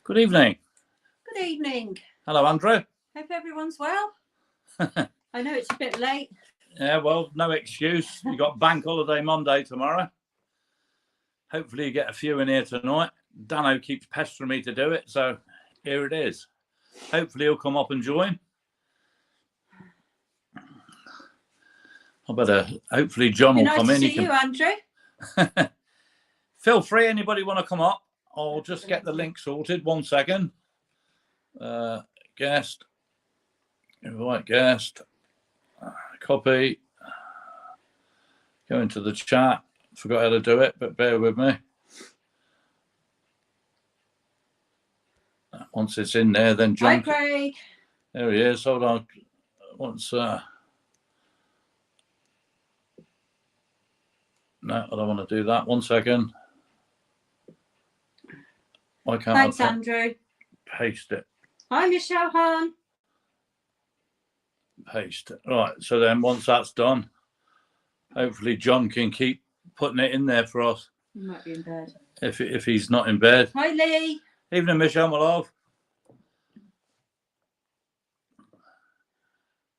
Good evening. Good evening. Hello, Andrew. Hope everyone's well. I know it's a bit late. Yeah, well, no excuse. You got bank holiday Monday tomorrow. Hopefully you get a few in here tonight. Dano keeps pestering me to do it, so here it is. Hopefully he'll come up and join. Hopefully John will come in. Nice to see you, Andrew. Feel free, anybody want to come up? I'll just get the link sorted. 1 second. Guest. Invite guest. Copy. Go into the chat. Forgot how to do it, but bear with me. Once it's in there, then John. Hi, Craig. There he is. Hold on. Once. No, I don't want to do that. 1 second. Why can't Thanks, I Andrew. paste it? Hi, Michelle Hahn. Paste it. Right. So then once that's done, hopefully John can keep putting it in there for us. He might be in bed. If he's not in bed. Hi, Lee. Evening, Michelle, my love.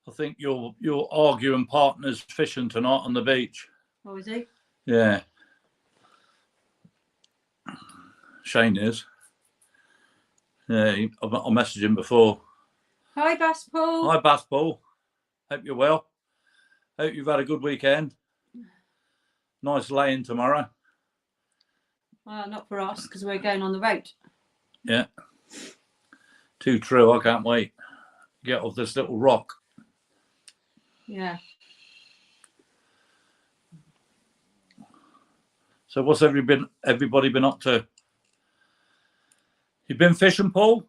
I think you're arguing partners fishing tonight on the beach. Oh, is he? Yeah. Shane is. Yeah, I'll message him before. Hi, Bass Paul. Hi, Bass Paul. Hope you're well. Hope you've had a good weekend. Nice laying tomorrow. Well, not for us, because we're going on the road. Yeah. Too true. I can't wait. Get off this little rock. Yeah. So what's everybody been up to? You been fishing, Paul?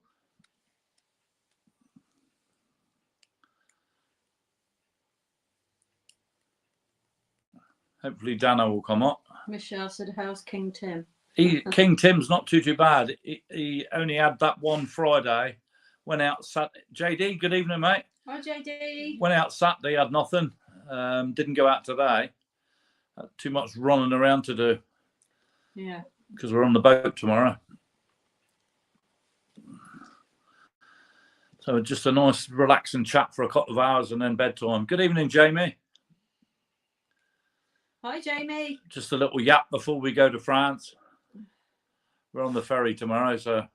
Hopefully Dano will come up. Michelle said, how's King Tim? King Tim's not too bad. He only had that one Friday. Went out Saturday. JD, good evening, mate. Hi, JD. Went out Saturday, had nothing. Didn't go out today. Had too much running around to do. Yeah. Because we're on the boat tomorrow. So just a nice relaxing chat for a couple of hours and then bedtime. Good evening, Jamie. Hi, Jamie. Just a little yap before we go to France. We're on the ferry tomorrow, so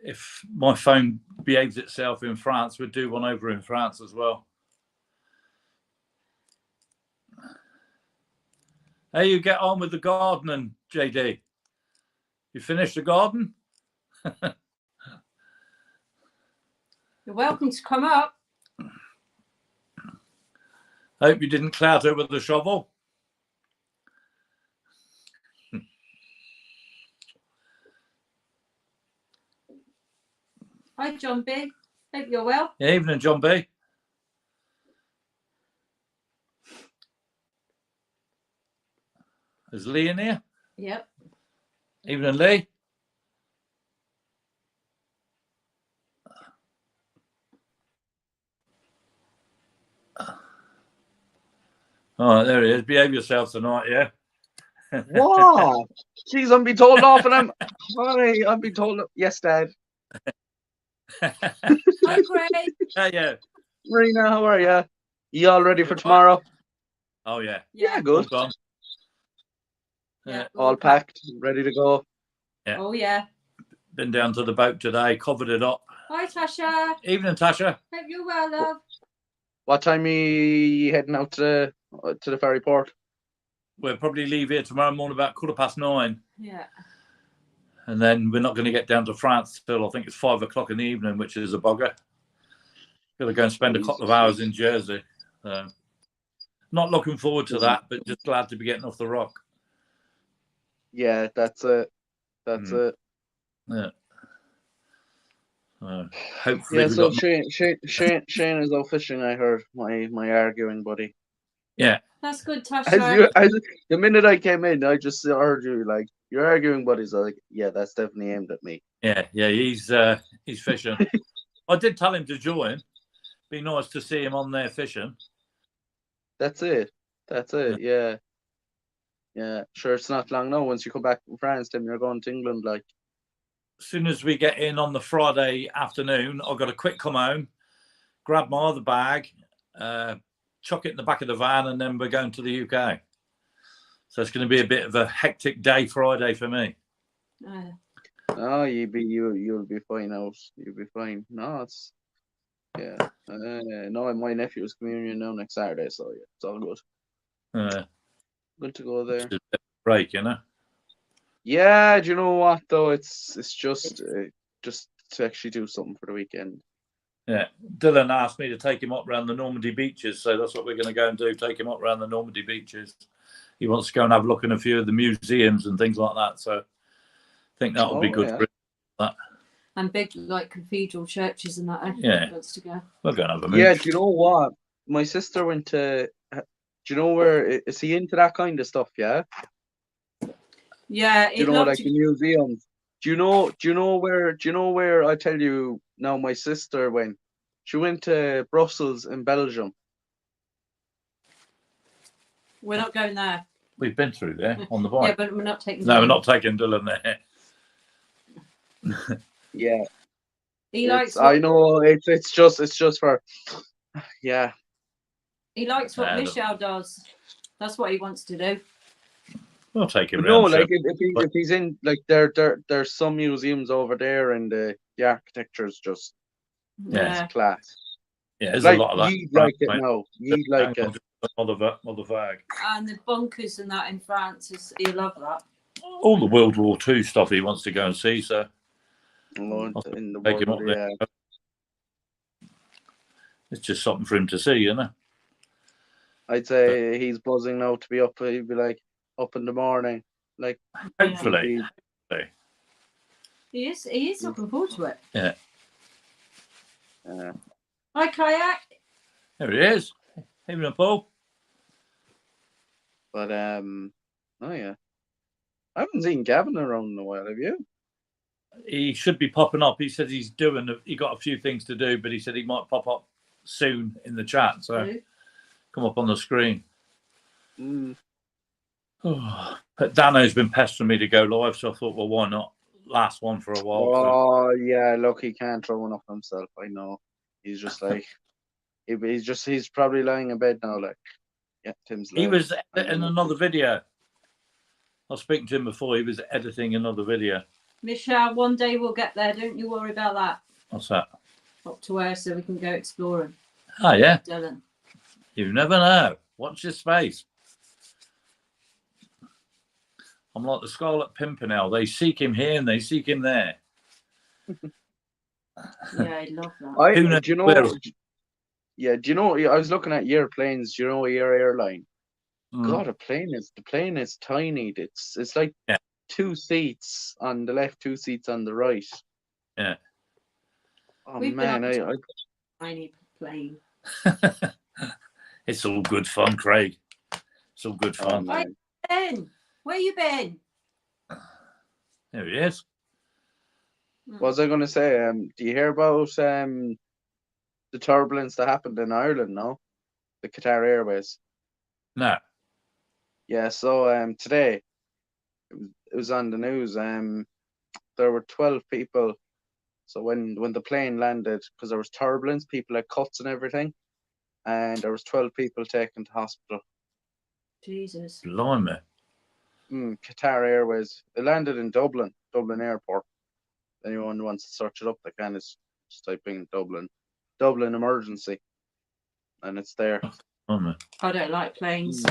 if my phone behaves itself in France, we'll do one over in France as well. How you get on with the gardening, JD? You finished the garden? You're welcome to come up. Hope you didn't clout it with the shovel. Hi, John B. Hope you're well. Yeah, evening, John B. Is Lee in here? Yep. Evening, Lee. Oh, there he is. Behave yourself tonight, yeah? What? Jeez, I'm being told off, and I'm being told. Yes, Dad. Hi, Craig. Yeah. Marina, how are you? You all ready for tomorrow? Oh, yeah. Yeah, good. All gone. Yeah. All packed, ready to go. Yeah. Oh, yeah. Been down to the boat today, covered it up. Hi, Tasha. Evening, Tasha. Hope you're well, love. What time are you heading out to the ferry port? We'll probably leave here tomorrow morning about 9:15. Yeah. And then we're not going to get down to France till I think it's 5 o'clock in the evening, which is a bugger. Got to go and spend a couple of hours in Jersey. Not looking forward to that, but just glad to be getting off the rock. Yeah, that's it. That's it. Yeah. Hopefully, yeah. So Shane is out fishing. I heard my arguing buddy. Yeah. That's good, Tasha. The minute I came in, I just heard you like you're arguing buddies. I was like, yeah, that's definitely aimed at me. Yeah. He's fishing. I did tell him to join. Be nice to see him on there fishing. That's it. Yeah. Yeah. Sure, it's not long now. Once you come back from France, then you're going to England, like. as soon as we get in on the Friday afternoon, I've got to quick come home, grab my other bag, chuck it in the back of the van, and then we're going to the UK. So it's going to be a bit of a hectic day Friday for me. Oh, you'll be fine out. You'll be fine. No, it's yeah. No, my nephew's communion now next Saturday, so yeah, it's all good. Good to go there. Just a bit of a break, you know. Yeah, do you know what though? It's just to actually do something for the weekend. Yeah, Dylan asked me to take him up around the Normandy beaches, so that's what we're going to go and do. Take him up around the Normandy beaches. He wants to go and have a look in a few of the museums and things like that. So I think that would be good for him. That. And big like cathedral churches and that. Yeah, wants to go. We're going to have a mooch. Yeah, do you know what? My sister went to. Do you know where is he into that kind of stuff? Yeah. Yeah, do you know like the museums? Do you know where I tell you now? My sister went. She went to Brussels in Belgium. We're not going there. We've been through there on the bike. Yeah, but we're not taking. No, we're not taking Dylan there. Yeah. He likes. I know it's just for. Yeah. He likes what Michelle does. That's what he wants to do. We'll take him. No, like if he's in like there's some museums over there and the architecture's just class. Yeah, there's like, a lot of that. You'd like it now. You'd like it. Mother Vag. And the bunkers and that in France, you love that. All the World War II stuff he wants to go and see, so in the take him up world, there. It's just something for him to see, you know. I'd say he's buzzing now to be up. He'd be like up in the morning, like hopefully. He is looking forward to it. Yeah. Hi, Kayak. There he is. Even a Paul. But oh yeah, I haven't seen Gavin around in a while. Have you? He should be popping up. He said he got a few things to do, but he said he might pop up soon in the chat. So come up on the screen. But Dano's been pestering me to go live, so I thought, well, why not? Last one for a while. Oh yeah, look, he can't throw one up himself. I know. He's just like he's probably lying in bed now. Like, yeah, Tim's. He was in another video. I was speaking to him before. He was editing another video. Michelle, one day we'll get there. Don't you worry about that. What's that? Up to where so we can go exploring. Oh yeah. Dylan. You never know. Watch your space. I'm like the Scarlet Pimpernel. They seek him here and they seek him there. Yeah, I love that. Do you know? Yeah, do you know? I was looking at your planes. Do you know your airline? God, the plane is tiny. It's like 2 seats on the left, 2 seats on the right. Yeah. Oh man, I tiny plane. It's all good fun, Craig. It's all good fun. Where you been? Where you been? There he is. What was I going to say? Do you hear about the turbulence that happened in Ireland? No, the Qatar Airways. No. Yeah. So today, it was on the news. There were 12 people. So when the plane landed, because there was turbulence, people had cuts and everything, and there was 12 people taken to hospital. Jesus. Blimey. Qatar Airways. It landed in Dublin Airport. Anyone who wants to search it up, they can. Just type in Dublin emergency, and it's there. I don't like planes.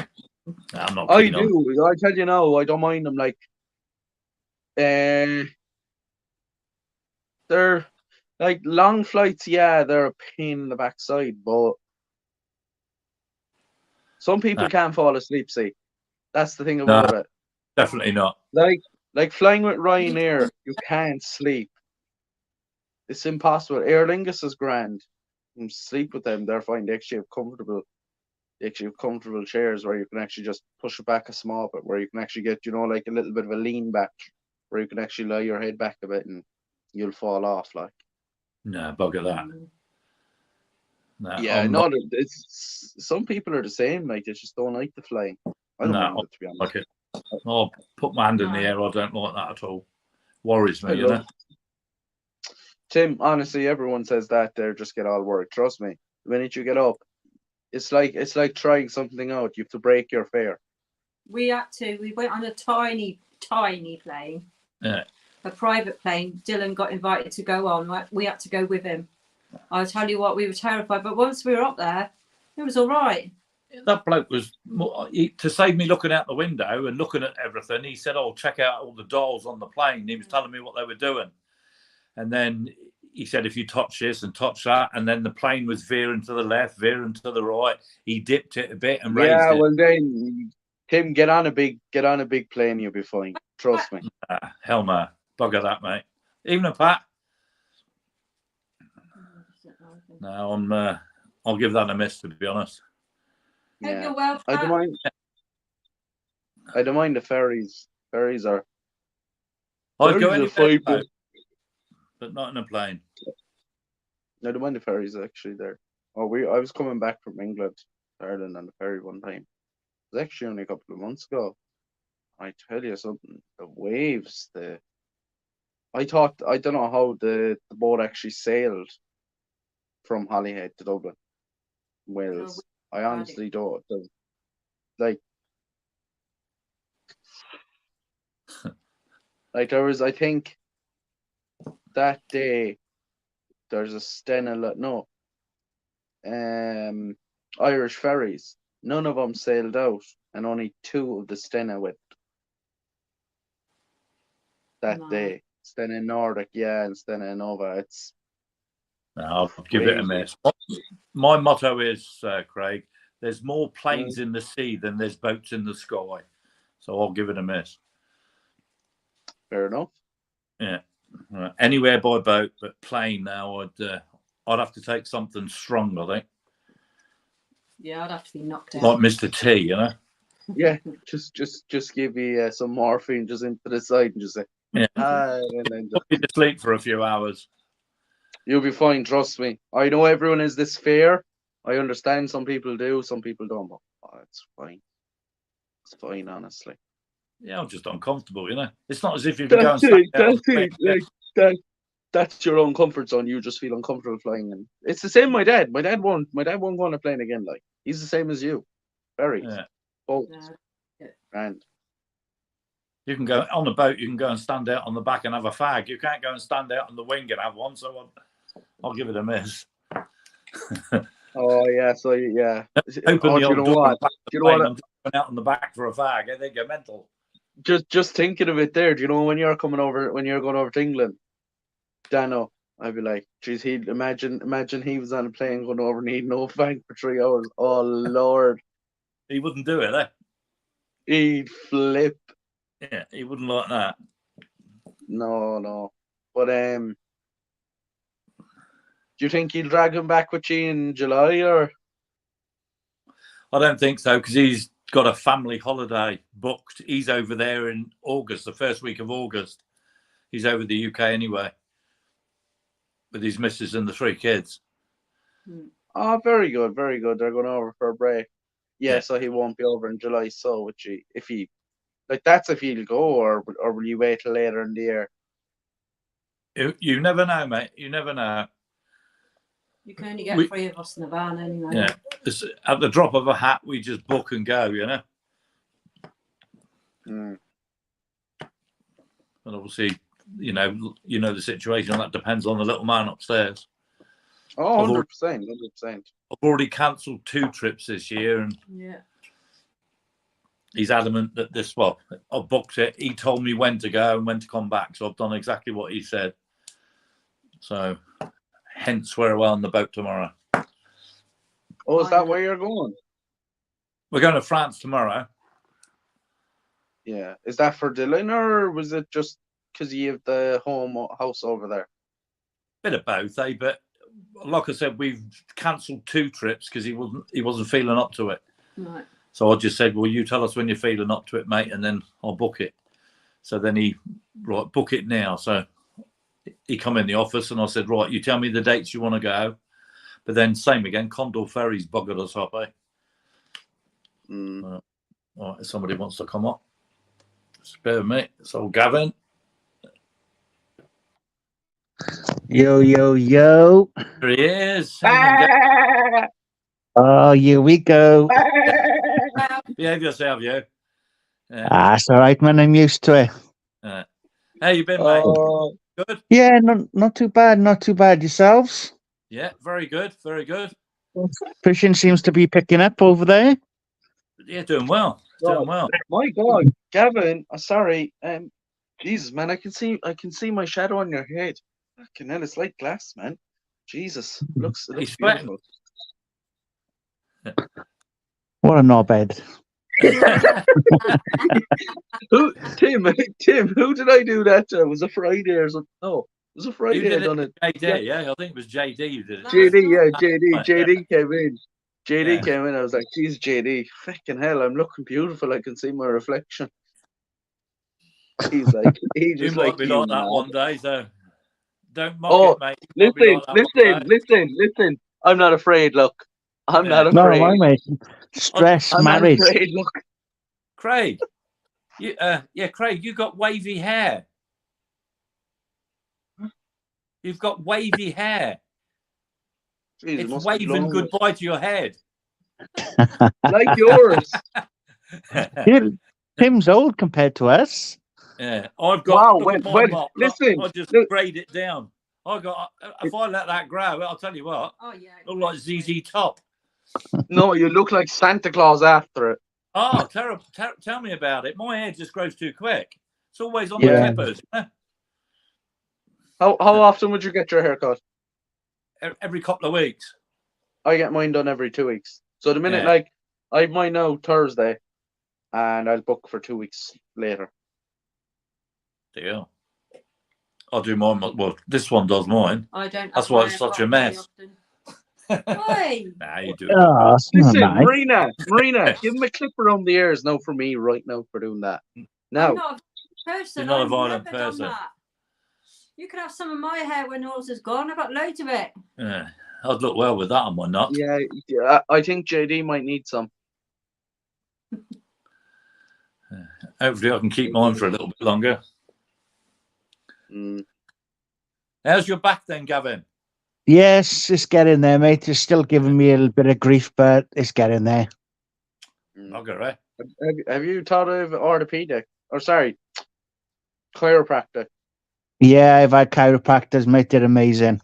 I'm not. I do. I tell you now, I don't mind them. Like, they're like long flights. Yeah, they're a pain in the backside, but some people can't fall asleep. See, that's the thing about it. Definitely not. Like flying with Ryanair, you can't sleep. It's impossible. Aer Lingus is grand. You can sleep with them, they're fine. They actually have comfortable chairs where you can actually just push it back a small bit, where you can actually get, like a little bit of a lean back, where you can actually lie your head back a bit and you'll fall off. Like, no, bugger that. No, yeah, no, it's some people are the same. Like, they just don't like the flying. I don't mind it, to be honest. Like it. I'll put my hand in the air. I don't like that at all. Worries me, you Hello. know. Tim, honestly, everyone says that they just get all worried. Trust me. The minute you get up, it's like trying something out. You have to break your fear. We went on a tiny plane. Yeah. A private plane. Dylan got invited to go on. We had to go with him. I'll tell you what, we were terrified. But once we were up there, it was all right. That bloke was to save me looking out the window and looking at everything. He said, "Oh, check out all the dials on the plane." He was telling me what they were doing, and then he said, "If you touch this and touch that," and then the plane was veering to the left, veering to the right. He dipped it a bit and raised Yeah, it. well then, Tim, get on a big plane. You'll be fine. Trust me. Hell no, bugger that, mate. Even a Pat. No, I'll give that a miss, to be honest. Hope you're well. I don't mind. I don't mind the ferries. Ferries are. I'd go ferries anywhere, are fine, but not in a plane. I don't mind the ferries actually. There. Oh, I was coming back from England, to Ireland on the ferry one time. It was actually only a couple of months ago. I tell you something. The waves. I don't know how the boat actually sailed from Holyhead to Dublin, Wales. I honestly don't. Like there was, I think, that day there's a Stena, no, Irish ferries. None of them sailed out, and only 2 of the Stena went that day. Stena Nordic, yeah, and Stena Nova. I'll give it a miss. My motto is, Craig, there's more planes in the sea than there's boats in the sky. So I'll give it a miss. Fair enough. Yeah. Anywhere by boat, but plane now, I'd have to take something strong, I think. Yeah, I'd have to be knocked out. Like Mr. T, you know? Yeah, just give me some morphine just into the side and just say, yeah. And then Put you to sleep for a few hours. You'll be fine, trust me. I know everyone is this fear. I understand some people do, some people don't, but it's fine. It's fine, honestly. Yeah, I'm just uncomfortable, you know. It's not as if you can go and that's your own comfort zone. You just feel uncomfortable flying, and it's the same. My dad won't go on a plane again. Like, he's the same as you. Very. Both. And you can go on the boat. You can go and stand out on the back and have a fag. You can't go and stand out on the wing and have one. So I'll give it a miss. Oh yeah, so yeah. Open the old door. You know what? I'm going out on the back for a fag. I think you're mental. Just thinking of it there. Do you know when you're going over to England, Dano? I'd be like, geez, he'd imagine he was on a plane going over and he'd no fag for 3 hours. Oh Lord. He wouldn't do it, eh? He'd flip. Yeah, he wouldn't like that. No. But do you think he'll drag him back with you in July, or? I don't think so, because he's got a family holiday booked. He's over there in August, the first week of August. He's over the UK anyway, with his missus and the 3 kids. Oh, very good, very good. They're going over for a break. Yeah, so he won't be over in July. So if he that's if he'll go, or will you wait till later in the year? You never know, mate. You never know. You can only get 3 of us in the van anyway. Yeah, at the drop of a hat, we just book and go, you know. And obviously, you know the situation. That depends on the little man upstairs. Oh, 100%. I've already cancelled 2 trips this year, and he's adamant that I've booked it. He told me when to go and when to come back, so I've done exactly what he said. So, hence we're on the boat tomorrow. Oh, is that where you're going? We're going to France tomorrow. Yeah. Is that for Dylan, or was it just because you have the house over there? Bit of both, eh? But like I said, we've cancelled 2 trips because he wasn't feeling up to it. Right. So I just said, well, you tell us when you're feeling up to it, mate, and then I'll book it. So then book it now. So he come in the office and I said, right, you tell me the dates you want to go. But then same again, Condor Ferry's buggered us up, eh? Right, if somebody wants to come up, spare me. So Gavin, Yo, yo, yo. There he is. How you doing, Gav? Oh, here we go. Behave yourself, you. That's all right, man. I'm used to it. How you been, mate? Oh, Good. Yeah, not too bad. Not too bad. Yourselves? Yeah, very good. Very good. Fishing seems to be picking up over there. Yeah, doing well. Doing well. my God, Gavin. Sorry. Jesus, man, I can see my shadow on your head. Fucking hell, it's like glass, man. Jesus, it looks He's sweating. beautiful. What a knobhead. Tim, who did I do that to? Was it Friday or something? No, it was a You Friday I did done it, it. JD, yeah. I think it was JD you did it. to. JD, yeah, Right, JD came in. JD Yeah. came in. I was like, "Geez, JD, fucking hell, I'm looking beautiful. I can see my reflection." He's like, he You just might like be you, like that man. one day, so don't mock Oh, it, mate. You might be like that one day. listen. I'm not afraid. Look, I'm Yeah. not No, afraid. my mate. Stress, I'm not marriage. afraid. Look, Craig, Craig, you got wavy hair. You've got wavy hair. Jeez, it It's must be waving blown goodbye to your head. like yours. Tim's old compared to us. Yeah, I've got. Wow, Look at my when mop. listen, I just look, grade it down. I got. If I let that grow, I'll tell you what. Oh yeah. Look like ZZ Top. no, you look like Santa Claus after it. Oh, terrible! Tell me about it. My hair just grows too quick. It's always on Yeah. the clippers. How often would you get your hair cut? Every couple of weeks. I get mine done every 2 weeks. So the minute Yeah. like I have mine now Thursday, and I'll book for 2 weeks later. Deal. I'll do mine. Well, this one does mine. I don't. That's have why my it's hair such a cut very mess. often. Oi! Nah, you do it. Oh, it's not Listen, nice. Marina, give him a clip around the ears now for me right now for doing that. I'm Now, not a person. You're not a I've violent never done person. that. You can have some of my hair when yours is gone. I've got loads of it. Yeah, I'd look well with that on my nut. yeah, I think JD might need some. Hopefully, I can keep mine for a little bit longer. Mm. How's your back then, Gavin? Yes, it's getting there, mate. It's still giving me a little bit of grief, but it's getting there. Okay, right. Have you thought of orthopedic? Or sorry, chiropractic? Yeah, I've had chiropractors, mate. They're amazing.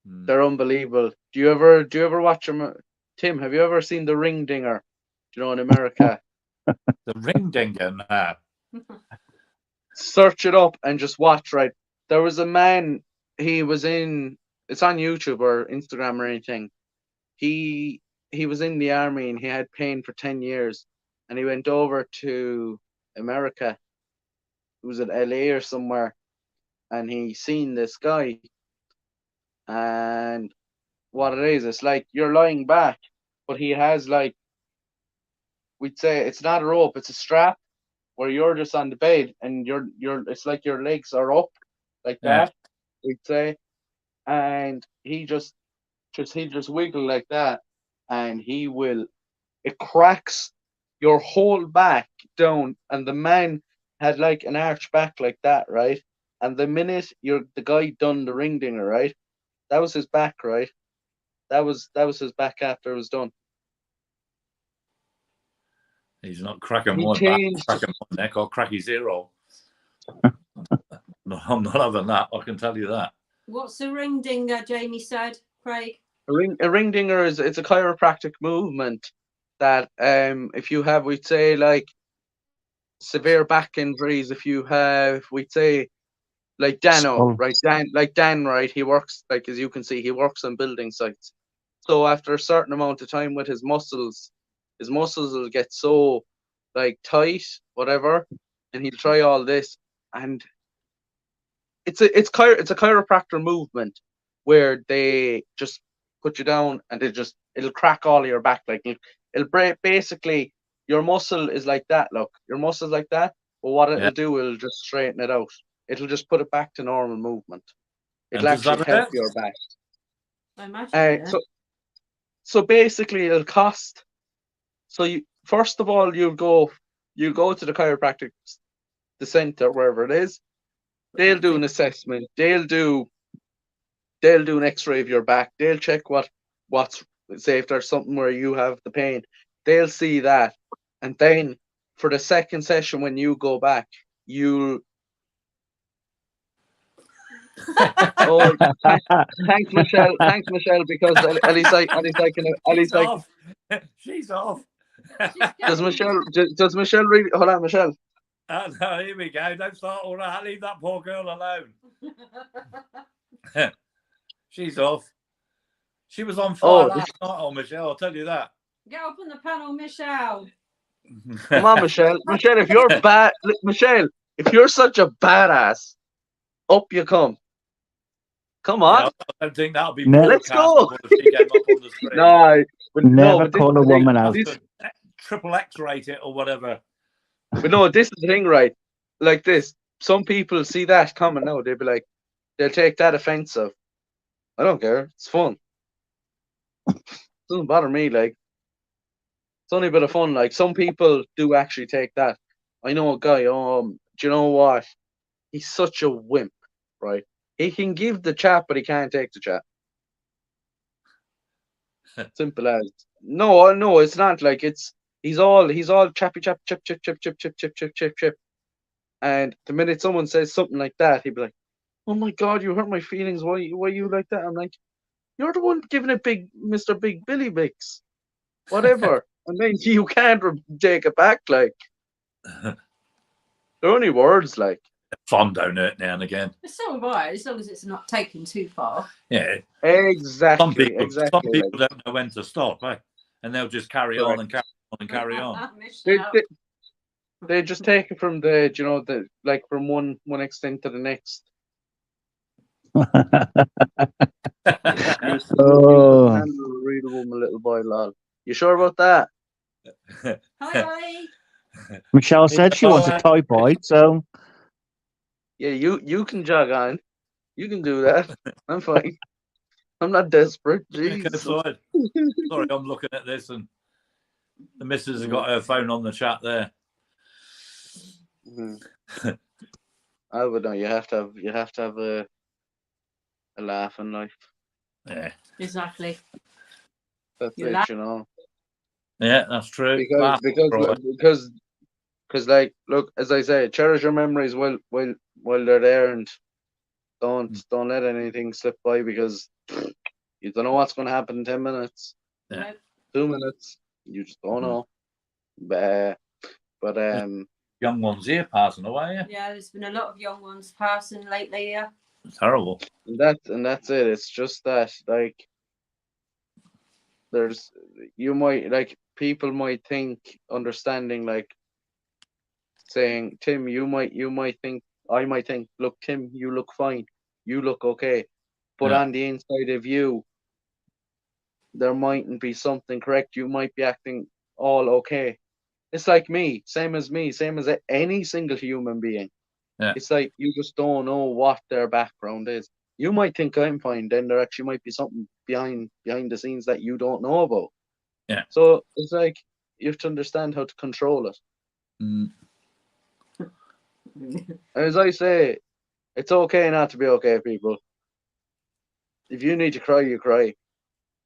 They're unbelievable. Do you ever watch them? Tim, have you ever seen The Ring Dinger? Do you know in America? The ring dinger now. Search it up and just watch. Right, there was a man. He was in. It's on YouTube or Instagram or anything. He was in the army and he had pain for 10 years, and he went over to America. It was at LA or somewhere, and he seen this guy. And what it is, it's like you're lying back, but he has like, we'd say it's not a rope, it's a strap where you're just on the bed and you're it's like your legs are up like Yeah. that, we'd say. And he just wiggle like that, and it cracks your whole back down. And the man had like an arch back like that, right? And the minute the guy done the ring dinger, right? That was his back, right? That was his back after it was done. He's not cracking He my back, changed. cracking my neck, or crack his ear roll. No, I'm not having that. I can tell you that. What's the ring dinger? Jamie said. Craig. A ring dinger it's a chiropractic movement that if you have, we'd say, like severe back injuries, if you have, we'd say, like Dano, Skull. right? Dan, right? He works, like, as you can see, he works on building sites. So after a certain amount of time with his muscles will get so like tight, whatever, and he'll try all this, and it's a chiropractor movement where they just put you down and it'll crack all of your back, like it'll break. Basically, your muscle is like that. Look, your muscle's like that, but what it'll do, it'll just straighten it out. It'll just put it back to normal movement. It'll And does actually that help hurt? your back. I imagine. So basically, it'll cost. So you first of all, you go to the chiropractic, the center, wherever it is. They'll do an assessment. They'll do they'll do an X-ray of your back. They'll check what's say if there's something where you have the pain. They'll see that, and then for the second session when you go back, you'll. Oh, thanks, Michelle. Thanks, Michelle, because at least I She's off. She's off. does Michelle really? Hold on, Michelle. Oh, no, here we go. Don't start all that. Leave that poor girl alone. She's off. She was on fire last night on Michelle, I'll tell you that. Get up on the panel, Michelle. Come on, Michelle. Michelle, if you're bad, Michelle, if you're such a badass, up you come. Come on. Yeah, I don't think that'll be Let's go. if she came up on the screen. No, Never call a woman out. Triple X-rate it or whatever. But no, this is the thing, right? Like this, some people see that coming now. They'll be like, they'll take that offensive. I don't care. It's fun. Doesn't bother me. Like, it's only a bit of fun. Like, some people do actually take that. I know a guy. Do you know what? He's such a wimp, right? He can give the chat, but he can't take the chat. Simple as. No, it's not like it's. He's all chappy chap chip chip chip chip chip chip chip chip chip. And the minute someone says something like that, he'd be like, "Oh my God, you hurt my feelings. Why you like that?" I'm like, "You're the one giving it big, Mr. Big Billy Bix, whatever." And then you can't take it back. Like, they're only words. Like, Fun, don't it, now and again. It's so right, as long as it's not taken too far. Yeah. exactly. Some people like, don't know when to stop, eh? And they'll just carry on and carry on and carry on. they just take it from the like from one extent to the next. Oh. Read a woman, little boy, lol. You sure about that? Hi. Michelle said she wants a toy boy, so Yeah, you can jog on. You can do that. I'm fine. I'm not desperate. Jeez. Okay, sorry, I'm looking at this and the missus has got her phone on the chat there. I would know. You have to have a laugh in life. Yeah. Exactly. That's You it, laugh. you know. Yeah, that's true. Because like, look, as I say, cherish your memories while they're there, and don't let anything slip by, because you don't know what's going to happen in 10 minutes, Yeah. 2 minutes. You just don't know. But young ones here passing away. Yeah. Yeah, there's been a lot of young ones passing lately. Yeah. Terrible. and that's it. It's just that, like, people might think understanding, like, saying, Tim, you might think, I might think, look, Tim, you look fine, you look okay, but on the inside of you, there mightn't be something correct. You might be acting all okay. It's like me, same as any single human being. Yeah. It's like you just don't know what their background is. You might think I'm fine, then there actually might be something behind the scenes that you don't know about. Yeah. So it's like you have to understand how to control it. As I say, it's okay not to be okay, people. If you need to cry, you cry.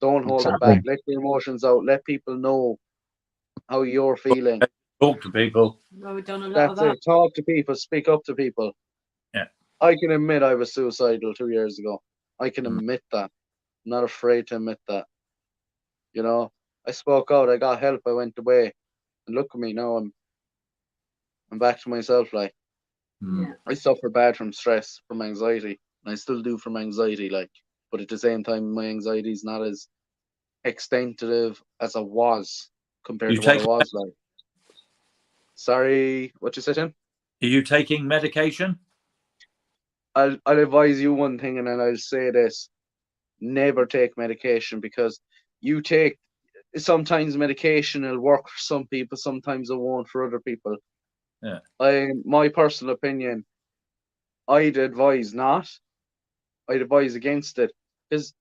Don't hold it back. Let the emotions out. Let people know how you're feeling. Talk to people. Well, we've done a lot of That's that. it. Talk to people. Speak up to people. Yeah. I can admit I was suicidal 2 years ago. I can admit that. I'm not afraid to admit that. You know, I spoke out. I got help. I went away. And look at me now. I'm back to myself. Like, Yeah. I suffer bad from stress, from anxiety, and I still do from anxiety. Like, but at the same time, my anxiety is not as extensive as it was compared to what it was like. Sorry, what you said, Tim? Are you taking medication? I'll advise you one thing, and then I'll say this: never take medication, because sometimes medication will work for some people, sometimes it won't for other people. Yeah. My personal opinion, I'd advise not. I'd advise against it, because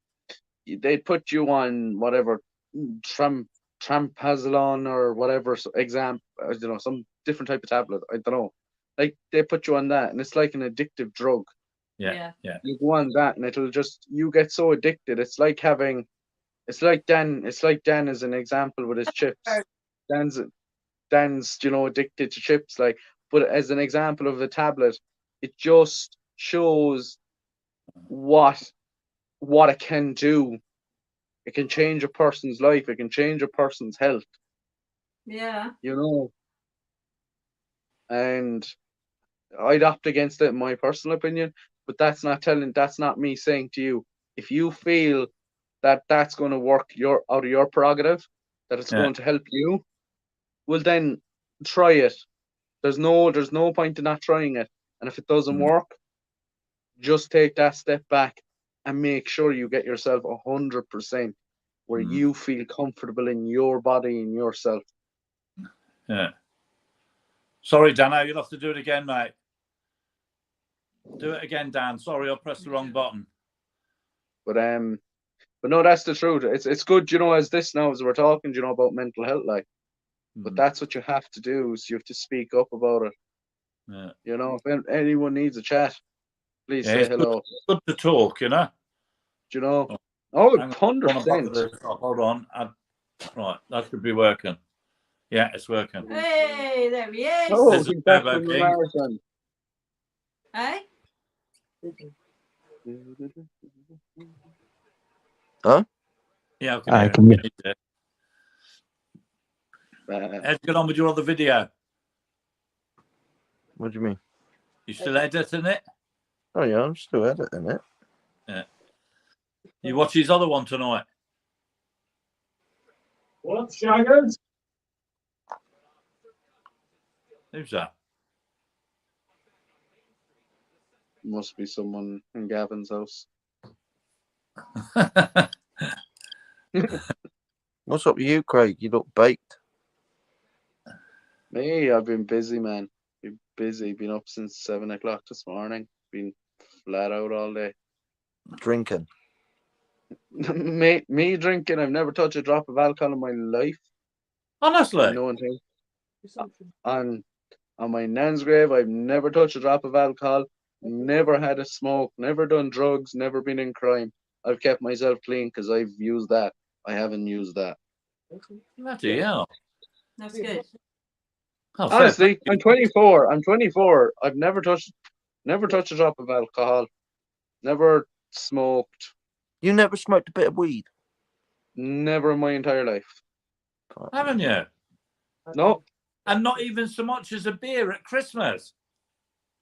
they'd put you on whatever trampazolone or whatever I don't know, some different type of tablet. I don't know. Like, they put you on that, and it's like an addictive drug. Yeah. You go on that, and it'll just you get so addicted. It's like having, it's like Dan as an example with his chips. Dan's addicted to chips. Like, but as an example of a tablet, it just shows what it can do. It can change a person's life. It can change a person's health. Yeah. And I'd opt against it in my personal opinion, but that's not me saying to you, if you feel that that's going to work out of your prerogative, that it's going to help you, well then try it. There's no point in not trying it. And if it doesn't work, just take that step back and make sure you get yourself 100% where you feel comfortable in your body and yourself. Yeah. Sorry, Dano, you'll have to do it again, mate. Do it again, Dan. Sorry, I pressed the wrong button. But no, that's the truth. It's good, as this now, as we're talking, about mental health, like. But that's what you have to do, is you have to speak up about it. Yeah. If anyone needs a chat, please say hello. Good to talk, Oh, hang on, 100%. hold on. Right, that should be working. Yeah, it's working. Hey, there he is. Oh, he's back from the marathon. Hey? Huh? Yeah, I can hear. How'd you get on with your other video? What do you mean? You still editing it? Oh yeah, I'm still editing it. Yeah. You watch his other one tonight? What, Shaggers? Who's that? Must be someone in Gavin's house. What's up with you, Craig? You look baked. Me, I've been busy, man. Been busy. Been up since 7 o'clock this morning. Been flat out all day. Drinking. Me drinking. I've never touched a drop of alcohol in my life. Honestly? No one thinks. On my nan's grave, I've never touched a drop of alcohol. Never had a smoke. Never done drugs. Never been in crime. I've kept myself clean because I've used that. I haven't used that. Bloody hell. That's good. Oh, Honestly, I'm 24. I've never touched a drop of alcohol. Never smoked. You never smoked a bit of weed? Never in my entire life. Haven't you? No. And not even so much as a beer at Christmas.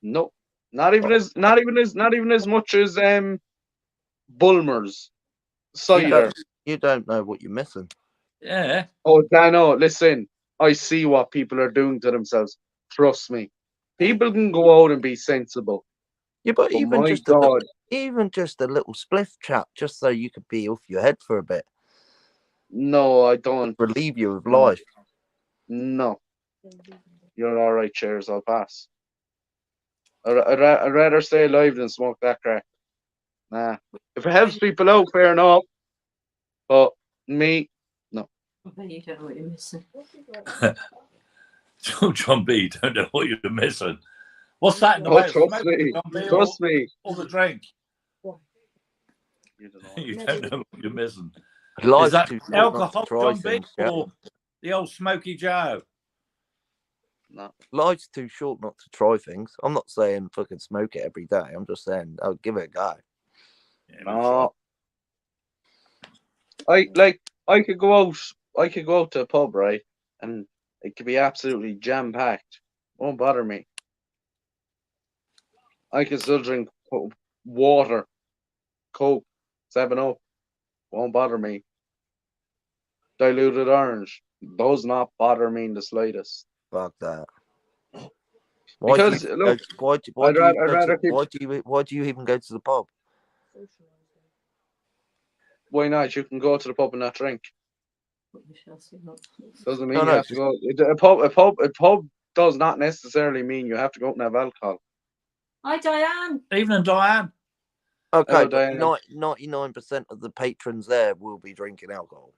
No. Not even as much as Bulmers cider. You don't know what you're missing. Yeah. Oh, Dano, listen. I see what people are doing to themselves. Trust me. People can go out and be sensible. Yeah, but even my just God. even just a little spliff chat, just so you could be off your head for a bit. No, I don't. Relieve you of life. No. You're all right, cheers. I'll pass. I'd rather stay alive than smoke that crack. Nah. If it helps people out, fair enough. But me, no. You don't know what you're missing. John B, don't know what you're missing. What's that in the Oh, way? trust me. Trust me. Or the drink? You don't know. You don't know what you're missing. Life's Is that too short not alcohol, to try John B, things, Jack. or the old Smoky Joe? No. Life's too short not to try things. I'm not saying fucking smoke it every day. I'm just saying I'll give it a go. Yeah, No. I could go out to a pub, right? And it could be absolutely jam packed. Won't bother me. I can still drink water, Coke, 7-Up. Won't bother me. Diluted orange does not bother me in the slightest. Fuck that. Because, look, why do you even go to the pub? Why not? You can go to the pub and not drink. Doesn't mean No, you no, have to go. A pub does not necessarily mean you have to go out and have alcohol. Hi, Diane. Evening, Diane. Okay, Hello, but Diana. 99% of the patrons there will be drinking alcohol.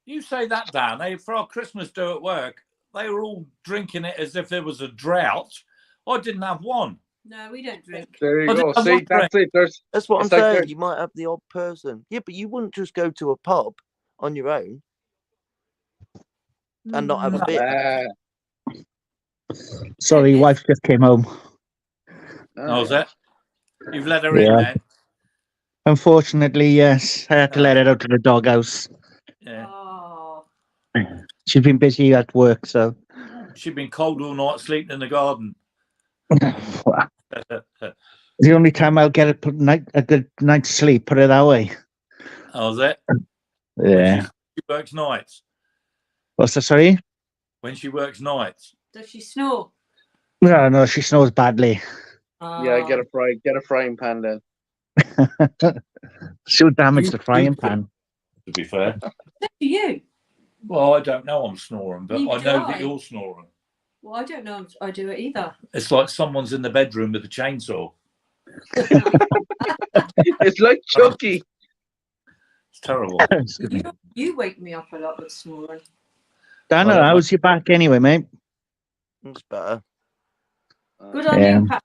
You say that, Dan. For our Christmas do at work, they were all drinking it as if there was a drought. I didn't have one. No, we don't drink. There you I go. didn't have See, one that's it. That's what I'm It's like saying. there's- You might have the odd person. Yeah, but you wouldn't just go to a pub on your own and not have a beer. Sorry, Yes. wife just came home. That was it. You've let her in Yeah. then. Unfortunately, yes. I had to let her out to the doghouse. Yeah. Oh, She's been busy at work, so. She'd been cold all night, sleeping in the garden. The only time I'll get a good night's sleep, put it that way. That was it. Yeah. She works nights. What's that, sorry? When she works nights. does she snore? No, no, she snores badly. Yeah, get a frying pan then. She'll damage You- the frying you- pan. To be fair. To you? Well, I don't know I'm snoring, but Neither I do know I. that you're snoring. Well, I don't know if I do it either. It's like someone's in the bedroom with a chainsaw. It's like Chucky. It's terrible. Excuse me. You wake me up a lot with snoring. Daniel, how's your back anyway, mate? It's better. Good on Yeah. you, Pat.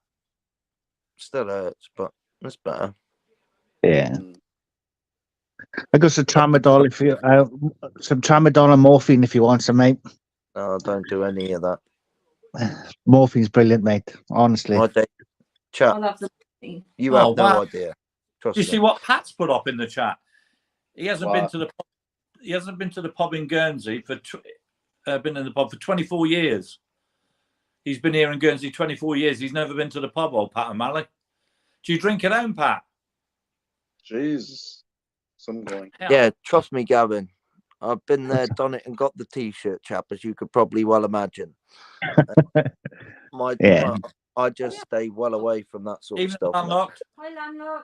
Still hurts, but it's better. Yeah. I got some tramadol if you some tramadol and morphine if you want some, mate. No, I don't do any of that. Morphine's brilliant, mate. Honestly. I don't. Chat, I'll have the thing. you Oh, have no wow. idea. Trust Do you me. see what Pat's put up in the chat? He hasn't been What? to the pub. He hasn't been to the pub in Guernsey for been in the pub for 24 years. He's been here in Guernsey 24 years. He's never been to the pub, old Pat O'Malley. Do you drink at home, Pat? Jesus. Some going. Yeah, trust me, Gavin. I've been there, done it, and got the T-shirt, chap, as you could probably well imagine. Yeah. I just stay well away from that sort of Even stuff. unlocked. Hi, landlord.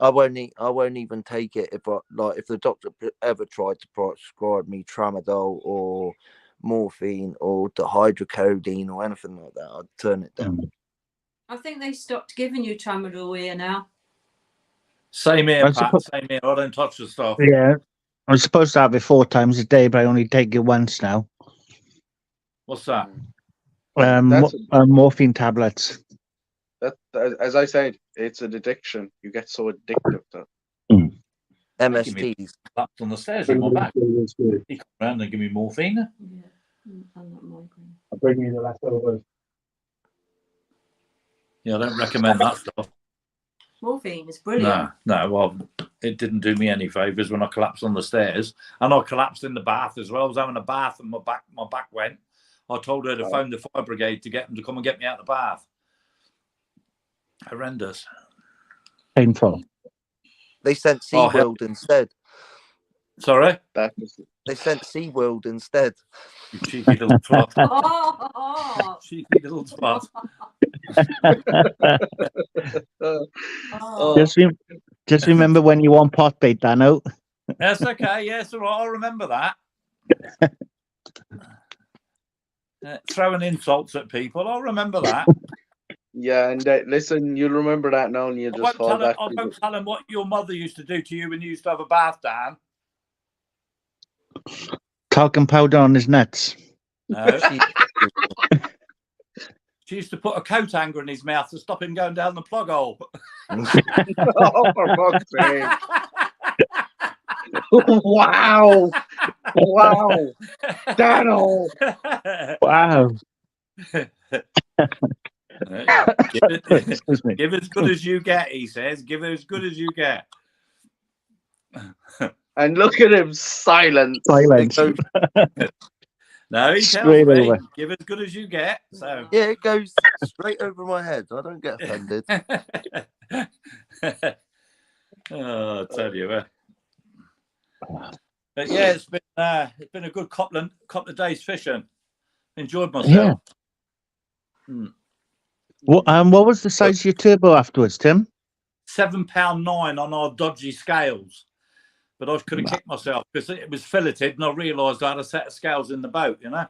I won't even take it if if the doctor ever tried to prescribe me tramadol or morphine or dihydrocodeine or anything like that. I'd turn it down. I think they stopped giving you tramadol here now. Same here, I Pat. suppose- Same here. I don't touch the stuff. Yeah. I'm supposed to have it 4 times a day, but I only take it once now. What's that? That's- Morphine tablets. That, as I said, it's an addiction. You get so addictive to MSTs. That's on the stairs in my back. He come round and give me morphine. Yeah. I'm not migraine. I'll bring you the leftovers. Yeah, I don't recommend that stuff. Morphine is brilliant. No. Well, it didn't do me any favours when I collapsed on the stairs, and I collapsed in the bath as well. I was having a bath, and my back went. I told her to phone the fire brigade to get them to come and get me out of the bath. Horrendous. Painful. They sent Oh, SeaWorld instead. Sorry, that. Is, They sent SeaWorld instead. you cheeky little twat. Oh, Cheeky little twat. oh. Just remember when you want pot bait, Dano. That's okay. Yes, all right. I'll remember that. Throwing insults at people. I'll remember that. yeah, and listen, you'll remember that now, and you'll I just won't, fall tell him, back. I to won't the- tell him what your mother used to do to you when you used to have a bath, Dan. Talcum powder on his nuts. No. She used to put a coat hanger in his mouth to stop him going down the plug hole. oh, for fuck's sake! wow, wow, Dano. Wow. give, give as good as you get, he says. Give as good as you get. And look at him, silent. Silence. No, he tells Straight me, away. give as good as you get. So. Yeah, it goes straight over my head. I don't get offended. Oh, I tell you. But yeah, it's been a good couple of days fishing. Enjoyed myself. What was the size of your turbo afterwards, Tim? £7.9 on our dodgy scales. But I could have kicked myself because it was filleted and I realised I had a set of scales in the boat, you know.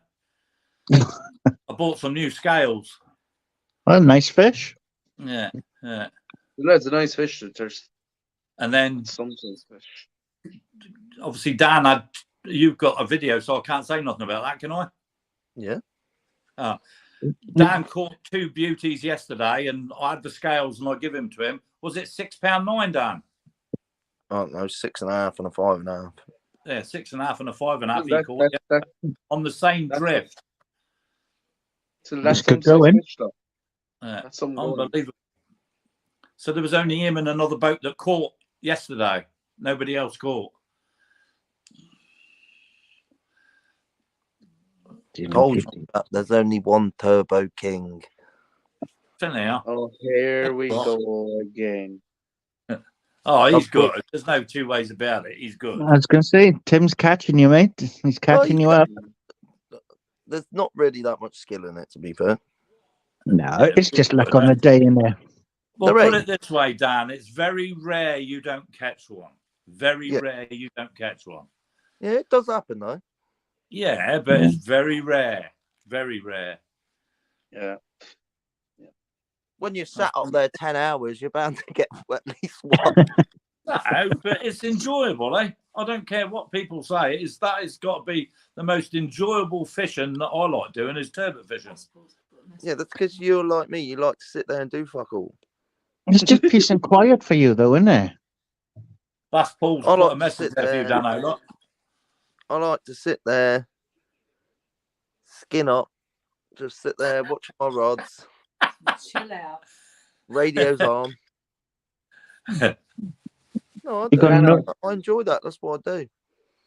I bought some new scales. Well, nice fish. Yeah. That's a nice fish. There's And then some fish. obviously Dan you've got a video, so I can't say nothing about that, can I? Yeah. Dan caught 2 beauties yesterday, and I had the scales and I give him to him. Was it £6.9, Dan? I don't know, 6.5 and a 5.5. Yeah, 6.5 and a 5.5. He That- caught that- on the same that's drift. So That's that's good some going. fish stuff. Yeah, That's some going. unbelievable. So there was only him and another boat that caught yesterday. Nobody else caught. Told you that there's only one Turbo King. Anyhow. Oh, here we What? go again. Oh, he's Of course. good. There's no two ways about it. He's good. I was going to say, Tim's catching you, mate. He's catching you up. There's not really that much skill in it, to be fair. No, it's just luck on the day in there. Well, There put ain't. it this way, Dan. It's very rare you don't catch one. Very Yeah. rare you don't catch one. Yeah, it does happen though. Yeah, but it's very rare. Very rare. Yeah. When you're sat up there 10 hours, you're bound to get at least one. No, but it's enjoyable, eh? I don't care what people say. That has got to be the most enjoyable fishing that I like doing is turbot fishing. Yeah, that's because you're like me. You like to sit there and do fuck all. It's just peace and quiet for you, though, isn't it? That's Paul's I put like a to message sit there for you, there. Dan O'Lock. I like to sit there, skin up, just sit there watching my rods, Chill out. radio's on. No, I, You got don't. no- I enjoy that. That's what I do.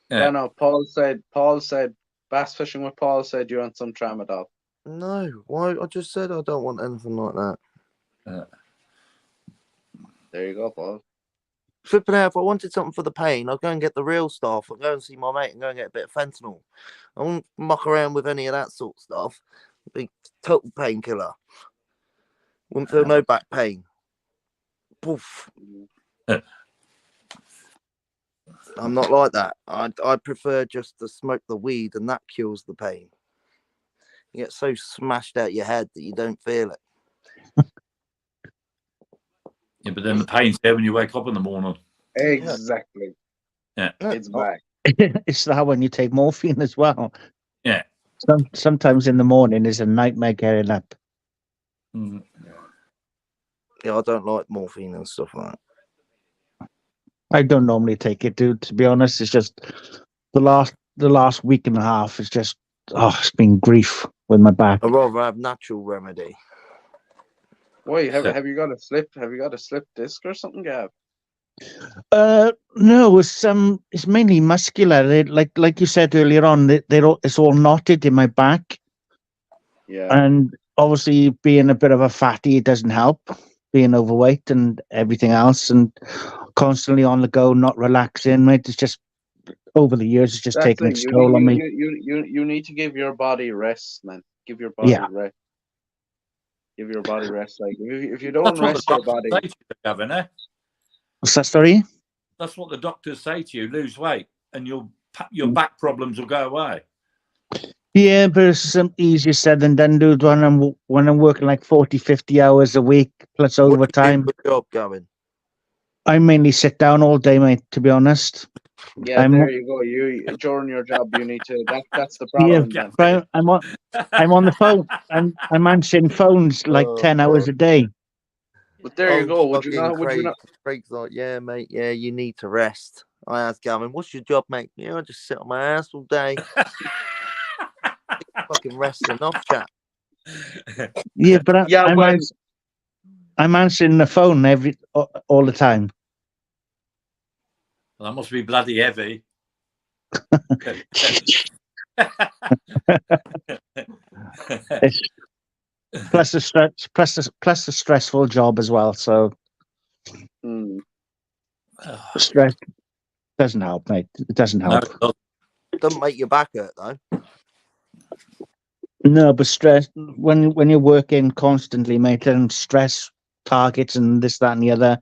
Yeah. No, Paul said, bass fishing with Paul said you want some tramadol. No, why? I just said I don't want anything like that. There you go, Paul. Flipping out, if I wanted something for the pain, I'd go and get the real stuff. I'd go and see my mate and go and get a bit of fentanyl. I won't muck around with any of that sort of stuff. It'd be total painkiller. Wouldn't feel no back pain. Poof. I'm not like that. I prefer just to smoke the weed, and that cures the pain. You get so smashed out your head that you don't feel it. Yeah, but then the pain's there when you wake up in the morning. Exactly. Yeah. It's back. It's that when you take morphine as well. Yeah. Sometimes in the morning is a nightmare getting up. Mm. Yeah, I don't like morphine and stuff like that. I don't normally take it, dude. To be honest, it's just the last week and a half is just it's been grief with my back. I'd rather have natural remedy. Why have you got a slip? Have you got a slip disc or something, Gav? No, it's mainly muscular. Like you said earlier on, it's all knotted in my back, Yeah. and obviously being a bit of a fatty, it doesn't help. Being overweight and everything else, and constantly on the go, not relaxing. Mate, it's just over the years, it's just That's taking it. its toll on me. You need to give your body rest, man. Give your body Yeah. rest. Give your body rest. Like if you That's don't what rest the your doctors body, say to you, Gavin, eh? What's that story? That's what the doctors say to you. Lose weight and your back problems will go away. Yeah, but it's easier said than done, dude. When I'm working like 40, 50 hours a week plus What do you do overtime, for job going? I mainly sit down all day, mate. To be honest. yeah, I'm- there you go. You during your job, you need to. That's the Yeah, problem. Yeah. man. but I'm on the phone. I'm answering phones like Oh, 10 hours a day. But there you go. Would you fucking not? Would you not? Craig's like, yeah, mate, yeah, you need to rest. I asked Gavin, what's your job, mate? Yeah, I just sit on my ass all day. Fucking rest enough, chap. Yeah, but Yeah, well- I'm answering the phone all the time. That must be bloody heavy. It's plus the stress, plus the stressful job as well. So Hmm. stress doesn't help, mate. It doesn't No, help. it doesn't. Doesn't make your back hurt though. No, but stress when you're working constantly, mate, and stress targets and this, that, and the other.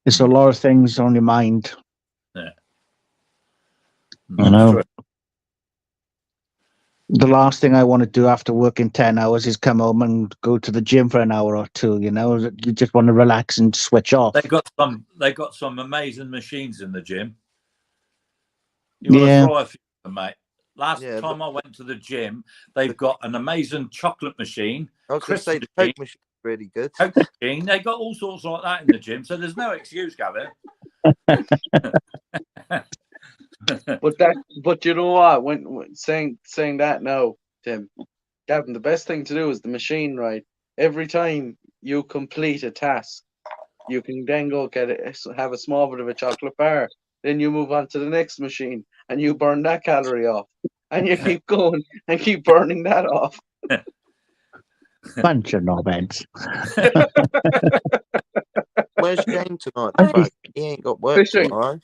There's a lot of things on your mind. I know. The last thing I want to do after working 10 hours is come home and go to the gym for an hour or two. You know, you just want to relax and switch off. They got some amazing machines in the gym. You want Yeah. to try a few of them, mate? Last Yeah, time I went to the gym, they've got an amazing chocolate machine, I was going to say the Christmas Coke machine is really good. Coke machine. They got all sorts like that in the gym, so there's no excuse, Gavin. But you know what? When saying that now, Tim, Gavin, the best thing to do is the machine, right? Every time you complete a task, you can then go have a small bit of a chocolate bar. Then you move on to the next machine and you burn that calorie off. And you keep going and keep burning that off. Bunch of knobheads. Where's Shane tonight? The fuck? He ain't got work Fishing. tomorrow.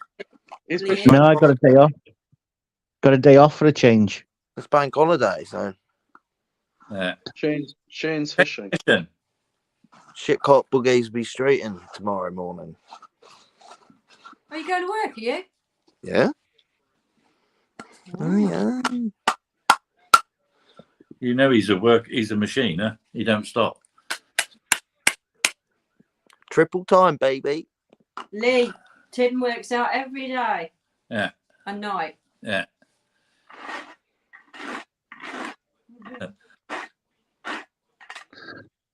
He's Yeah. fishing. No, I got a day off. Got a day off for a change. It's bank holiday, so Yeah. Shane's fishing. Listen, shit caught buggies be straight in tomorrow morning. Are you going to work? Are you? Yeah? Oh, yeah. you know he's a machine, huh? He don't stop. Triple time, baby. Lee, Tim works out every day. Yeah. And night. Yeah.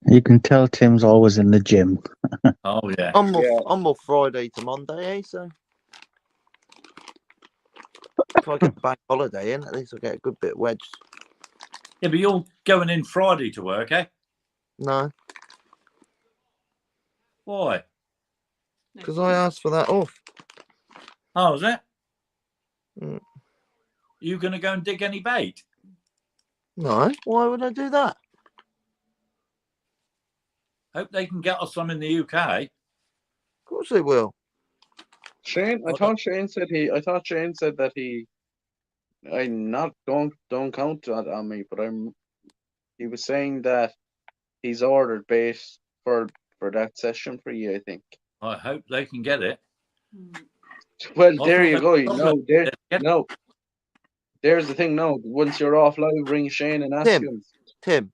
You can tell Tim's always in the gym. Oh yeah. I'm off, Yeah. I'm off Friday to Monday, so if I get the bank holiday in, at least I'll get a good bit wedged. Yeah, but you're going in Friday to work, eh? No, Why? because I asked for that off. Oh, is it? Mm. You going to go and dig any bait? No, why would I do that? Hope they can get us some in the UK. Of course they will. Shane, I thought Shane said that he. Don't count that on me, but he was saying that he's ordered bait for that session for you, I think. I hope they can get it. Well, I there thought you they- go. No, Get it. no. There's the thing. No, once you're off live, ring Shane and ask him. Tim,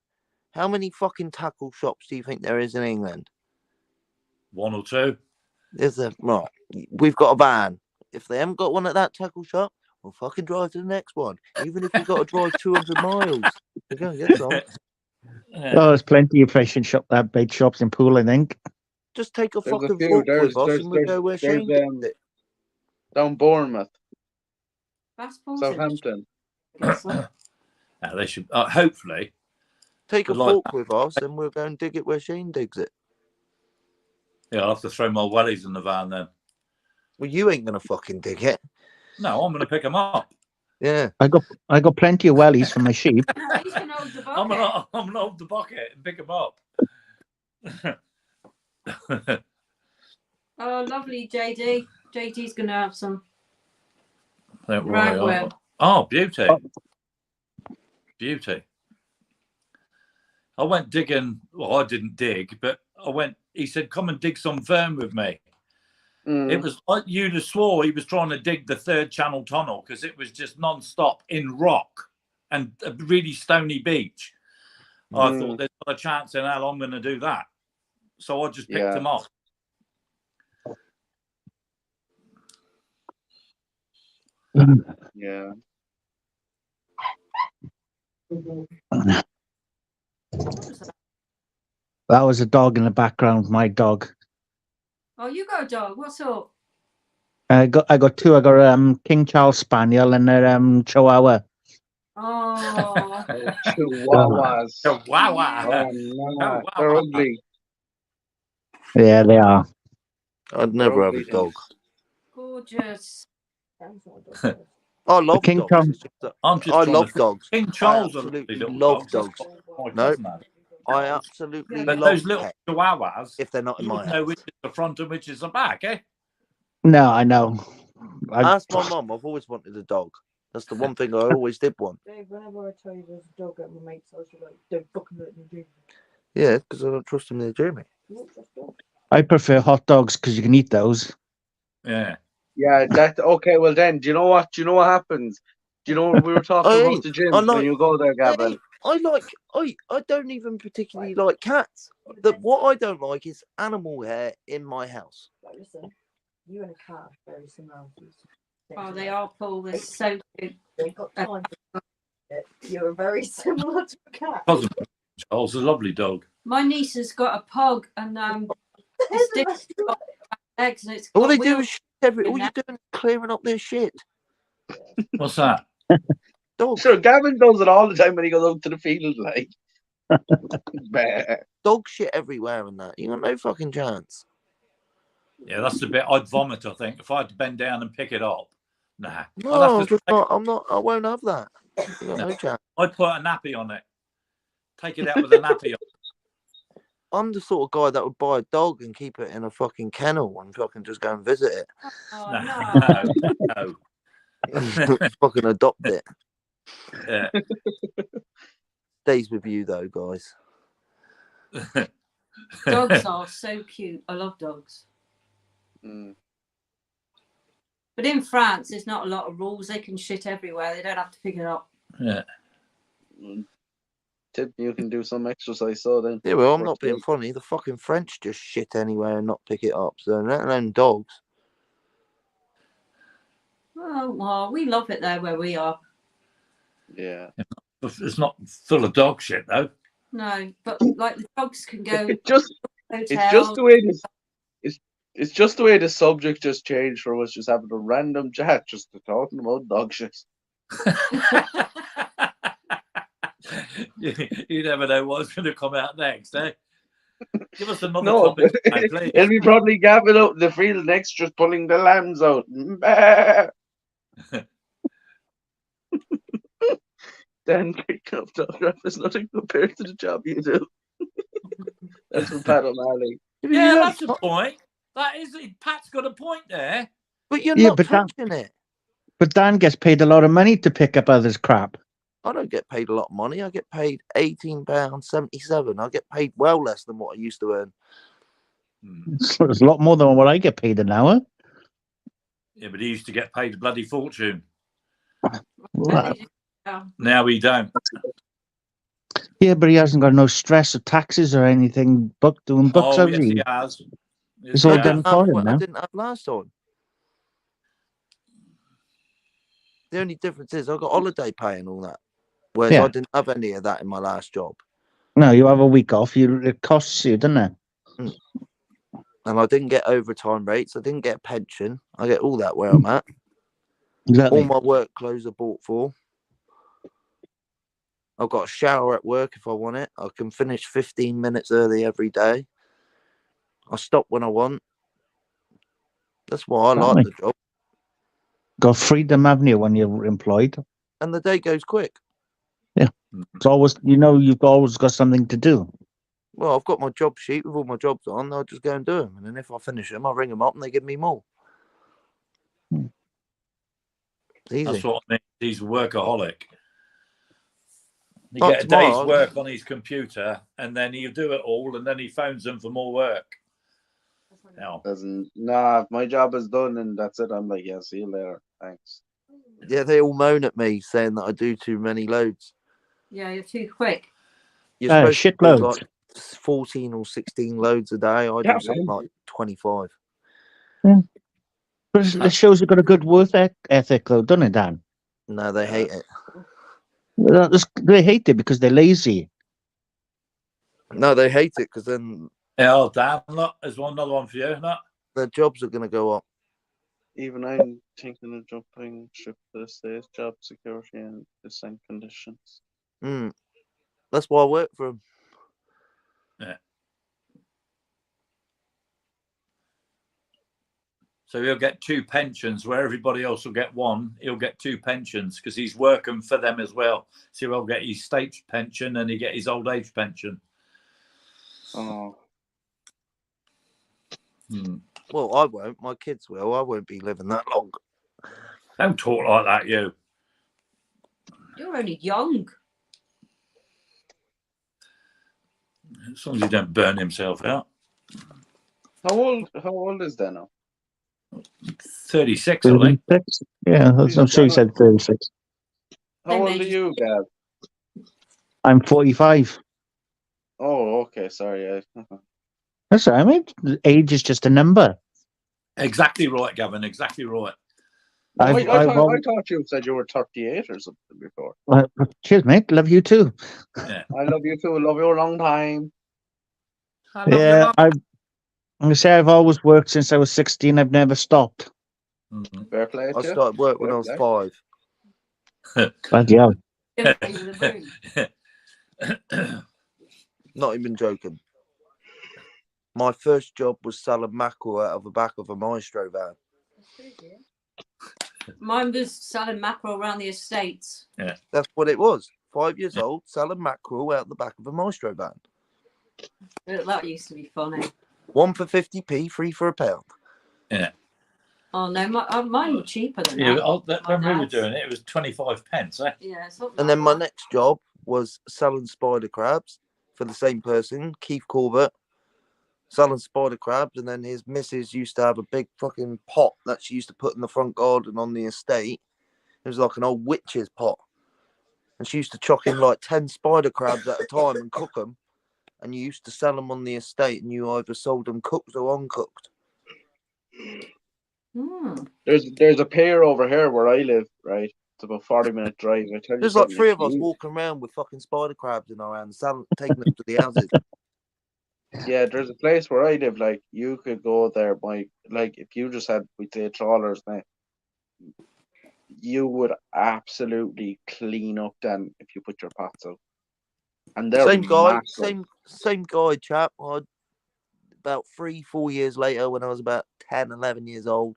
how many fucking tackle shops do you think there is in England? One or two. There's a right. We've got a van. If they haven't got one at that tackle shop, we'll fucking drive to the next one. Even if we've got to drive 200 miles, we're going to get some. Yeah. Oh, there's plenty of fishing bait shops in Poole, I think. Just take a There's a fucking few. fork There's- with us there's- and we'll go where there's, Shane did it. Down Bournemouth, That's bullshit. Southampton. They should hopefully. Take a Like fork with us and we'll go and dig it where Shane digs it. Yeah, I'll have to throw my wellies in the van then. Well, you ain't going to fucking dig it. No, I'm going to pick them up. Yeah. I got plenty of wellies for my sheep. He's going to hold the I'm bucket. going to hold the bucket and pick them up. Oh, lovely, JD. JD's going to have some. Don't worry. Ragwell. Oh, beauty. Beauty. I went digging. Well, I didn't dig, but he said, come and dig some fern with me. Mm. It was like you'd have swore he was trying to dig the third channel tunnel because it was just non-stop in rock and a really stony beach. I thought there's not a chance in hell I'm going to do that. So I just picked them up. Yeah. That was a dog in the background, my dog. Oh, you got a dog. What's up? I got two. I got King Charles Spaniel and a Chihuahua. Oh, Chihuahuas. Chihuahua. Oh, no. They're ugly. Yeah, they are. I'd never have a ugly dog. gorgeous. I love King dogs. Tom- It's just that I'm just I trying love to dogs. King Charles I are lovely absolutely little love dogs. dogs. My No. cousin had I dogs. absolutely But love those little pets chihuahuas, if they're not in you my wouldn't know house. which is the front and which is the back, eh? No, I know. Ask my mum. I've always wanted a dog. That's the one thing I always did want. Dave, whenever I tell you there's a dog at my mate's house, you're like, don't fucking let me do Yeah, because I don't trust them near Jeremy. I prefer hot dogs because you can eat those. Yeah. Yeah, okay, well then, do you know what happens? Do you know what we were talking I about the gym I when like- you go there, Gavin? I don't even particularly like cats. What I don't like is animal hair in my house. Like, listen, you and a cat have very similarities. Oh, they are, Paul. They're so cute. They ain't got time for You're very similar to a cat. Cousin Charles, a lovely dog. My niece has got a pug, and it's got legs, and it's All got they do wheels. is shit every. in All you're there. doing is clearing up their shit. What's that? Dogs. Sure, Gavin does it all the time when he goes out to the field, like. Bah. Dog shit everywhere and that. You got no fucking chance. Yeah, that's the bit I'd vomit, I think. If I had to bend down and pick it up. Nah. No, I'd, I'm have to, just not. I'm not. I won't have that. You got no chance. I'd put a nappy on it. Take it out with a nappy on. I'm the sort of guy that would buy a dog and keep it in a fucking kennel and fucking just go and visit it. Oh, no. No. Fucking adopt it. Yeah. Stays with you though, guys. Dogs are so cute. I love dogs. Mm. But in France, there's not a lot of rules. They can shit everywhere. They don't have to pick it up. Yeah. Tip, you can do some exercise, so then. Yeah, well, I'm not being funny. The fucking French just shit anywhere and not pick it up. So let alone dogs. Well, we love it there where we are. Yeah. It's not full of dog shit, though. No, but like the dogs can go It's just the way this. It's just the way the subject just changed from us just having a random chat just to talking about dog shit. You never know what's going to come out next, eh? Give us another No, topic, man, please. it'll be probably Gavin out in the field next, just pulling the lambs out. Dan picked up dog rap is nothing compared to the job you do. That's from Pat O'Malley. Yeah, that's a point. That is, Pat's got a point there. But you're Yeah, not but Dan- touching it. But Dan gets paid a lot of money to pick up others' crap. I don't get paid a lot of money. I get paid £18.77. I get paid well less than what I used to earn. It's a lot more than what I get paid an hour. Yeah, but he used to get paid a bloody fortune. Well, Now he don't. yeah, but he hasn't got no stress of taxes or anything doing books, Oh, has yes, he? he has. Yes, It's he all has. done for him I now. didn't have last time. The only difference is I got holiday pay and all that. Whereas Yeah. I didn't have any of that in my last job. No, you have a week off. It costs you, doesn't it? And I didn't get overtime rates. I didn't get pension. I get all that where I'm at. Exactly. All my work clothes are bought for. I've got a shower at work if I want it. I can finish 15 minutes early every day. I stop when I want. That's why I like Exactly. the job. Got freedom, haven't you, when you're employed? And the day goes quick. It's always, you've always got something to do. Well, I've got my job sheet with all my jobs on. I'll just go and do them. And then if I finish them, I'll ring them up and they give me more. Hmm. It's easy. That's what I mean. He's a workaholic. He Not get a day's tomorrow. work on his computer, and then he'll do it all, and then he phones them for more work. Now, Nah, my job is done and that's it. I'm like, yeah, see you later. Thanks. Yeah, they all moan at me saying that I do too many loads. Yeah, you're too quick. You're supposed to do Shitloads. like 14 or 16 loads a day. I Yeah, do something like 25. But it shows you've got a good work ethic, though, doesn't it, Dan? No, they hate it. They hate it because they're lazy. No, they hate it because then yeah, damn, look, there's another one for you. Look. their jobs are going to go up. Even I'm thinking of jumping ship to the States, job security and the same conditions. That's why I work for them. So he'll get two pensions where everybody else will get one. He'll get two pensions because he's working for them as well. So he'll get his state pension and he get his old age pension. Oh, Well, I won't. My kids will. I won't be living that long. Don't talk like that, you. You're only young. As long as he don't burn himself out. how old is that now? 36, I think. 36? Yeah, I'm sure you said 36. How old are you, Gav? I'm 45. Oh, okay, sorry. That's all right, mate. Age is just a number. Exactly right, Gavin. Exactly right. I've, I I've always, thought you said you were 38 or something before. cheers, mate. Love you too. I love you too. Love you a long time. I love your Yeah, mum. I'm gonna say I've always worked since I was 16. I've never stopped. Mhm. Fair play I to you. started work when I Fair was play. 5. Bloody hell. Don't pay for the room. Not even joking. My first job was selling mackerel out of the back of a Maestro van. Mine was selling mackerel around the estates. That's what it was. 5 years old, selling mackerel out the back of a Maestro van. That used to be funny. 1 for 50p, 3 for £1. Oh no, mine were cheaper than Yeah, that. when we were dad's. doing it, it was 25 pence. Eh? Yeah, something And like then my that. next job was selling spider crabs for the same person, Keith Corbett, selling spider crabs. And then his missus used to have a big fucking pot that she used to put in the front garden on the estate. It was like an old witch's pot. And she used to chuck in like 10 spider crabs at a time and cook them. And you used to sell them on the estate, and you either sold them cooked or uncooked. Hmm. There's a pier over here where I live, right? It's about 40-minute drive. I tell you There's like something, 3 if of us you- walking around with fucking spider crabs in our hands, taking them to the houses. Yeah, there's a place where I live, like you could go there by like if you just had we say trawlers now, you would absolutely clean up then if you put your pots out. And they're Same guy, massive. same guy, chap. About 3-4 years later, when I was about 10, 11 years old,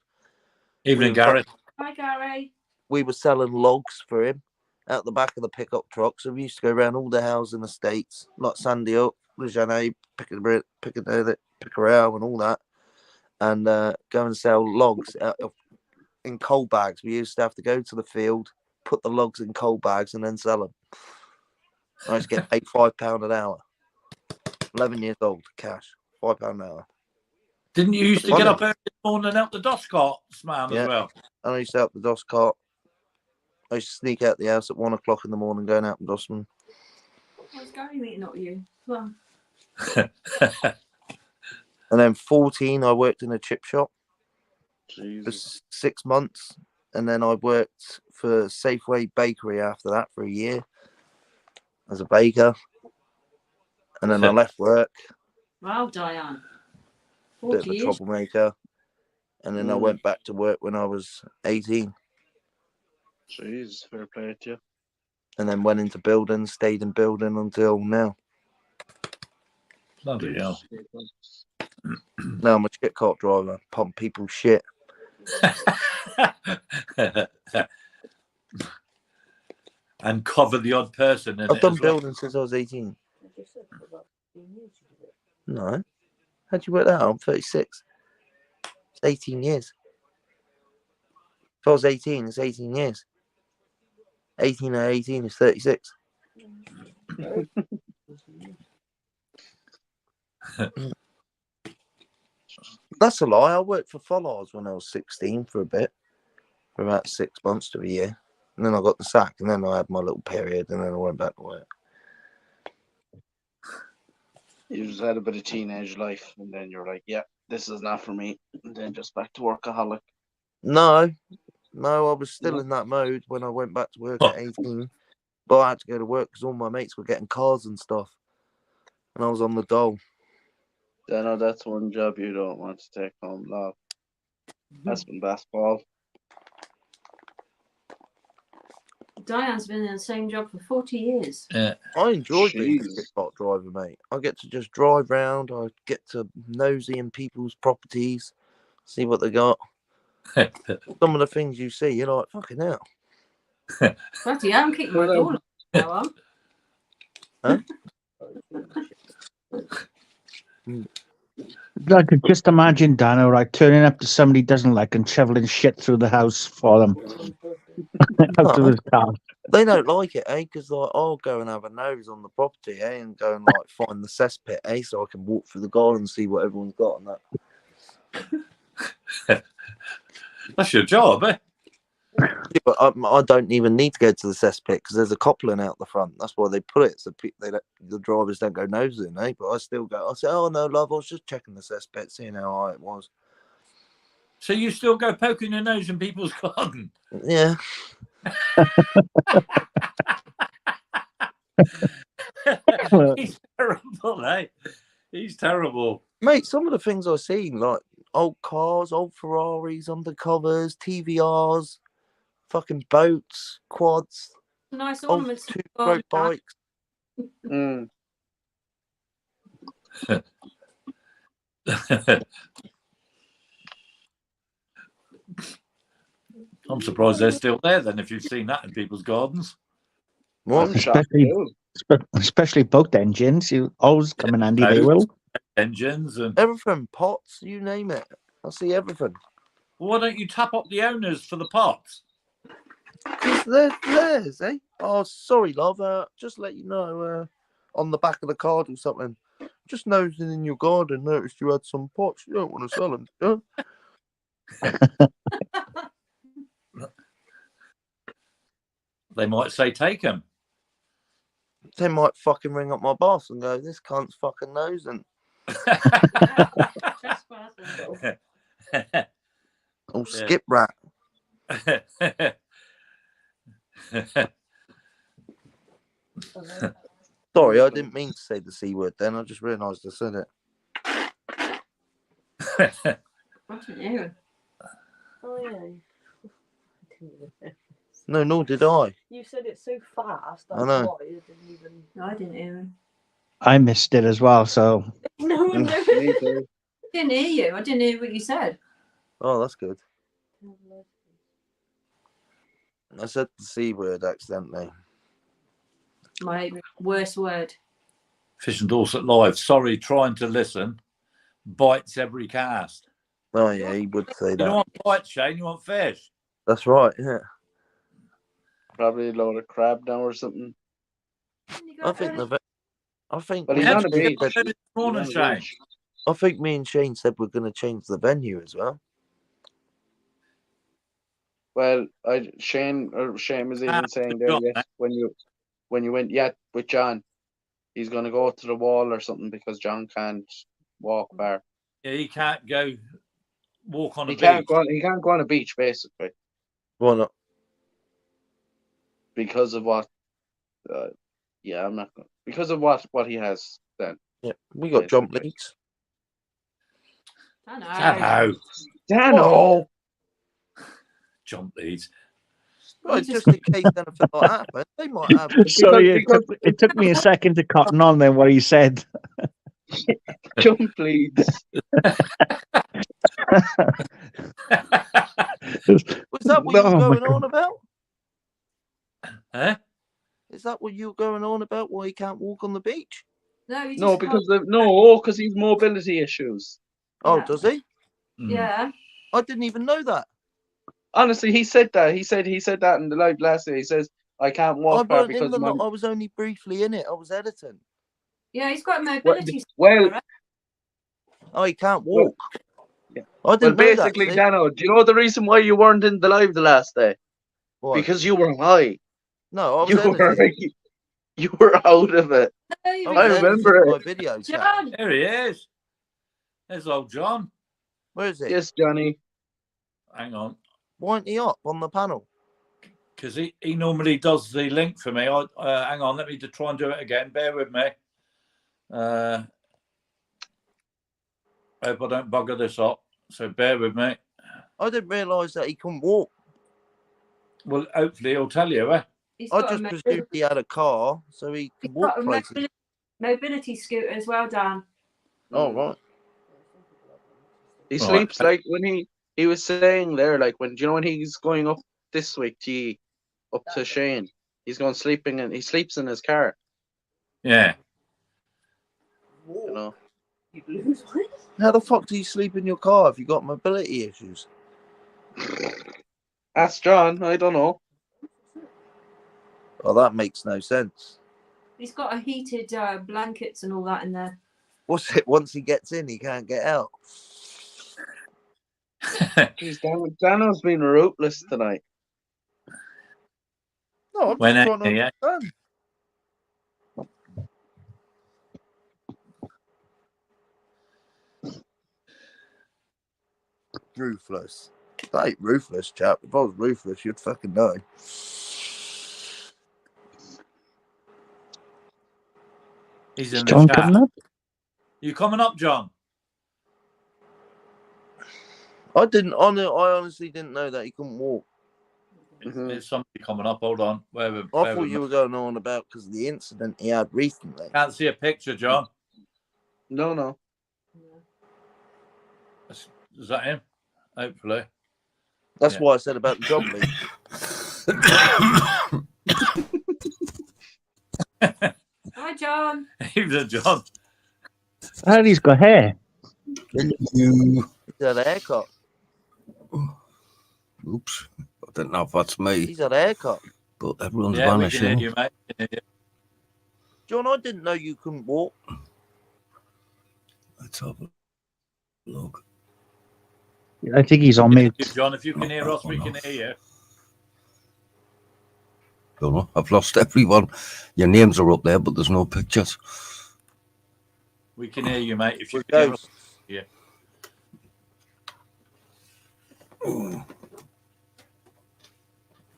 Evening, were Gary. Hi, Gary. we were selling logs for him out the back of the pickup truck. So we used to go around all the houses in the States, like Sandy Hook, Regina, Piccadilly, Pickerel, and all that, and go and sell logs in coal bags. We used to have to go to the field, put the logs in coal bags, and then sell them. I used to get paid £5 an hour. 11 years old, cash, £5 an hour. Didn't you used to Funny. get up early in the morning and help the dust carts, man, Yeah. as well? And I used to help the DOS cart. I used to sneak out the house at 1 o'clock in the morning, going out and dustman. What's Gary meeting up with you? Well, And then 14, I worked in a chip shop for Jesus. 6 months. And then I worked for Safeway Bakery after that for a year as a baker. And then I left work, wow, Diane. bit of 40 a years. troublemaker. And then I went back to work when I was 18. Jeez, fair play to you. And then went into building, stayed in building until now. Bloody hell. Now I'm a shit cart driver, pump people's shit. And cover the odd person in I've it done as well. building since I was 18. No. How'd you work that out? I'm 36. It's 18 years. If I was 18, it's 18 years. 18 or 18 is 36. That's a lie. I worked for Follards when I was 16 for a bit. For about 6 months to a year. And then I got the sack. And then I had my little period. And then I went back to work. You just had a bit of teenage life, and then you're like, "Yeah, this is not for me." And then just back to workaholic. No, I was still in that mode when I went back to work at 18. But I had to go to work because all my mates were getting cars and stuff. And I was on the dole. I know that's one job you don't want to take home, love. That's been basketball. Diane's been in the same job for 40 years. Yeah. I enjoy being a Jeez. shit cart driver, mate. I get to just drive round. I get to nosy in people's properties, see what they got. Some of the things you see, you're like, fucking hell. Bloody hell, I'm kicking my Well, door now on. I could just imagine Dano like turning up to somebody he doesn't like and shoveling shit through the house for them out of No, his car. they don't like it, eh? Because like, I'll go and have a nose on the property, eh? And go and like find the cesspit, eh? So I can walk through the garden and see what everyone's got and that. That's your job, eh? Yeah, but I don't even need to go to the cesspit because there's a coupling out the front. That's why they put it so the drivers don't go nosing, eh? But I still go. I say, "Oh no, love, I was just checking the cesspit, seeing how high it was." So you still go poking your nose in people's garden? Yeah. He's terrible, eh? He's terrible. Mate, some of the things I've seen, like old cars, old Ferraris, undercovers, TVRs, fucking boats, quads, Nice old ornaments. two-stroke bikes. Mm. I'm surprised they're still there then if you've seen that in people's gardens. What? I'm shocked Especially, too. especially boat engines. You always come in handy. They Boats. will. Engines and Everything, pots, you name it. I see everything. why don't you tap up the owners for the pots? Because they're theirs, eh? Oh, sorry, love. Just let you know, on the back of the card or something. Just nosing in your garden, noticed you had some pots. You don't want to sell them, do you? They might say take them. They might fucking ring up my boss and go, this cunt's fucking nosing. Oh, skip rat. Sorry, I didn't mean to say the C word then. I just realised I said it. I didn't hear him. Oh yeah. No, nor did I. You said it so fast. I know. Why I didn't even. No, I didn't hear him. I missed it as well. So No, no. Me too. I didn't hear you. I didn't hear what you said. Oh, that's good. I said the C word accidentally. My worst word. Fish and Dorset Live. Sorry, trying to listen. Bites every cast. Oh, yeah, he would say You don't that. want bites, Shane. You want fish. That's right, yeah. Probably a load of crab now or something. I think the I think But me he's and on the Shane beach. said- This morning, He's on the Shane. beach. I think me and Shane said we're going to change the venue as well. Well, Shane was even saying there, yes, when you went with John, he's gonna go to the wall or something because John can't walk far. Yeah, he can't go walk on a He beach. can't go on a beach basically Why not? because of what. Yeah, I'm not going because of what he has then. Yeah, we got jump Basically. leads. I know. Hello. Dano. Jump leads. Right, You just in case anything like that happens, they might have. sorry, because- it took me a second to cotton on then what he said. Jump leads. Was that what you Oh, were my going God. on about? Eh? Is that what you were going on about? Why he can't walk on the beach? No, he No, just because can't- because he's mobility issues. Oh, Yeah. does he? Mm. Yeah. I didn't even know that. Honestly, he said that. He said that in the live last day. He says I can't I walk far weren't in because the my lot. I was only briefly in it. I was editing. Yeah, he's got a mobility. well, Oh, he can't Well, walk. yeah. I well, didn't know that. basically, see? Dano, do you know the reason why you weren't in the live the last day? Why? Because you were high. No, I was You were editing. you were out of it. I I was remember editing it. my videos. Kat. John. There he is. There's old John. Where is he? Yes, Johnny. Hang on. Why ain't he up on the panel? Because he normally does the link for me. Hang on, let me try and do it again. Bear with me. Hope I don't bugger this up. So bear with me. I didn't realise that he couldn't walk. Well, hopefully he'll tell you, eh? He's I got just a presumed he had a car, so he He's could walk got a places. mobility scooter as well, Dan. Oh, right. He Right. sleeps like when he was saying there, like when do you know when he's going up this week, up to Shane, he's going sleeping and he sleeps in his car. Yeah. You know. You lose weight. How the fuck do you sleep in your car if you got mobility issues? Ask John. I don't know. Oh, that makes no sense. He's got a heated blankets and all that in there. What's it? Once he gets in, he can't get out. Jeez, Dano's been rootless tonight. No, I'm When just trying to yeah. understand. Ruthless. That ain't ruthless, chap. If I was ruthless, you'd fucking know. He's Is in the John chat. coming up? You coming up, John? I honestly didn't know that he couldn't walk. Mhm. There's somebody coming up. Hold on. I thought you were going on about because of the incident he had recently. Can't see a picture, John. No. Is that him? Hopefully. That's Yeah. why I said about the job lead. Hi, John. He was a John. And he's got hair. Thank you. He's had a haircut. Oops. I don't know if that's me, He's had a haircut. but everyone's Yeah, we can hear vanishing. you, mate. We can hear John, I didn't know you couldn't walk. Let's have a look. I think he's on you. mute. John, if you can hear us, we can hear you. Don't know. I've lost everyone. Your names are up there, but there's no pictures. We can hear you, mate. If you We're can hear us. ghosts.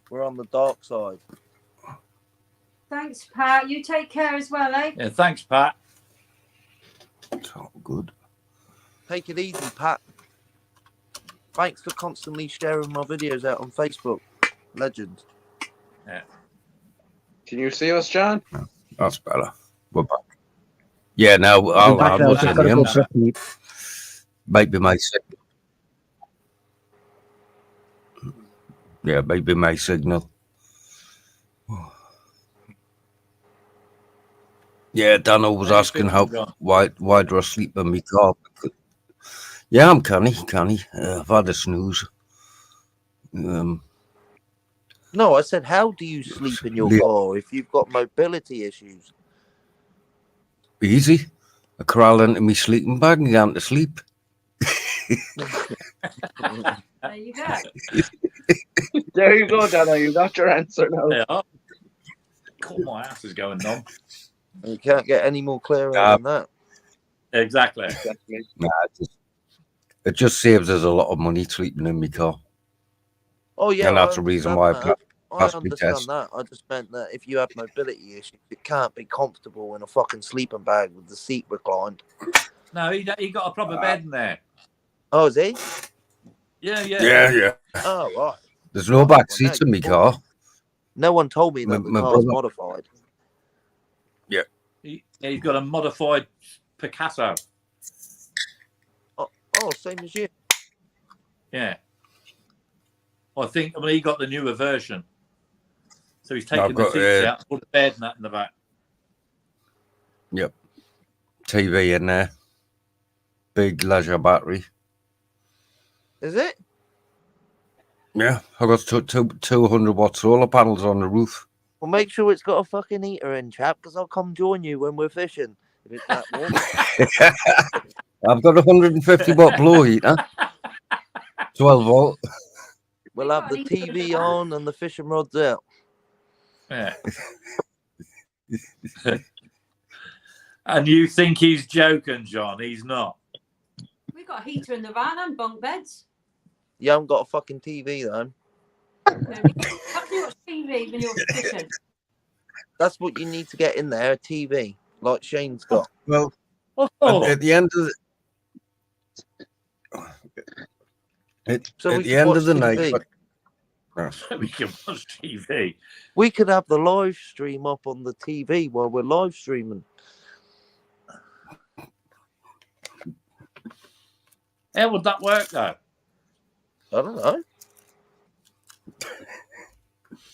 We're on the dark side. Thanks, Pat. You take care as well, eh? Yeah, thanks, Pat. It's all good. Take it easy, Pat. Thanks for constantly sharing my videos out on Facebook. Legend. Can you see us, John? That's better. We're back. Yeah, now In I'll fact, what's I've your got to go names? for a pee. Maybe my signal. Yeah, maybe my signal. Yeah, Dano was How you asking feeling, how John? why do I sleep in my car? Yeah, I'm canny. I've had a snooze. No, I said, how do you sleep in your Yeah. car if you've got mobility issues? Easy. I crawl into my sleeping bag and go to sleep. There you go. There you go, Dano. You got your answer now. Yeah. God, my ass is going numb. You can't get any more clearer than that. Exactly. Exactly. Nah, it just saves us a lot of money sleeping in my car. Oh, yeah. And I that's the reason understand why I that. I passed my understand test. that. I just meant that if you have mobility issues, it can't be comfortable in a fucking sleeping bag with the seat reclined. No, he got a proper bed in there. Oh, is he? Yeah. Yeah. Oh, right. There's no back Well, seats no, in my you car. No one told me that My the car's brother- modified. He's got a modified Picasso. Oh, same as you. Yeah. I mean, he got the newer version. So he's I've taken the got, seats out, put the bed and that in the back. TV in there. Big leisure battery. Is it? Yeah, I got 200 watt solar panels on the roof. Well, make sure it's got a fucking heater in, chap, because I'll come join you when we're fishing. If it's that warm. I've got a 150 watt blow heater. 12 volt. We'll have the TV on and the fishing rods out. Yeah. And you think he's joking, John? He's not. We got a heater in the van and bunk beds. You haven't got a fucking TV, though. How can you watch TV when you're fishing? That's what you need to get in there, a TV, like Shane's got. Well, Oh, at the end of So we at the can end watch of the TV. night, we can watch TV. We could have the live stream up on the TV while we're live streaming. How would that work, though? I don't know.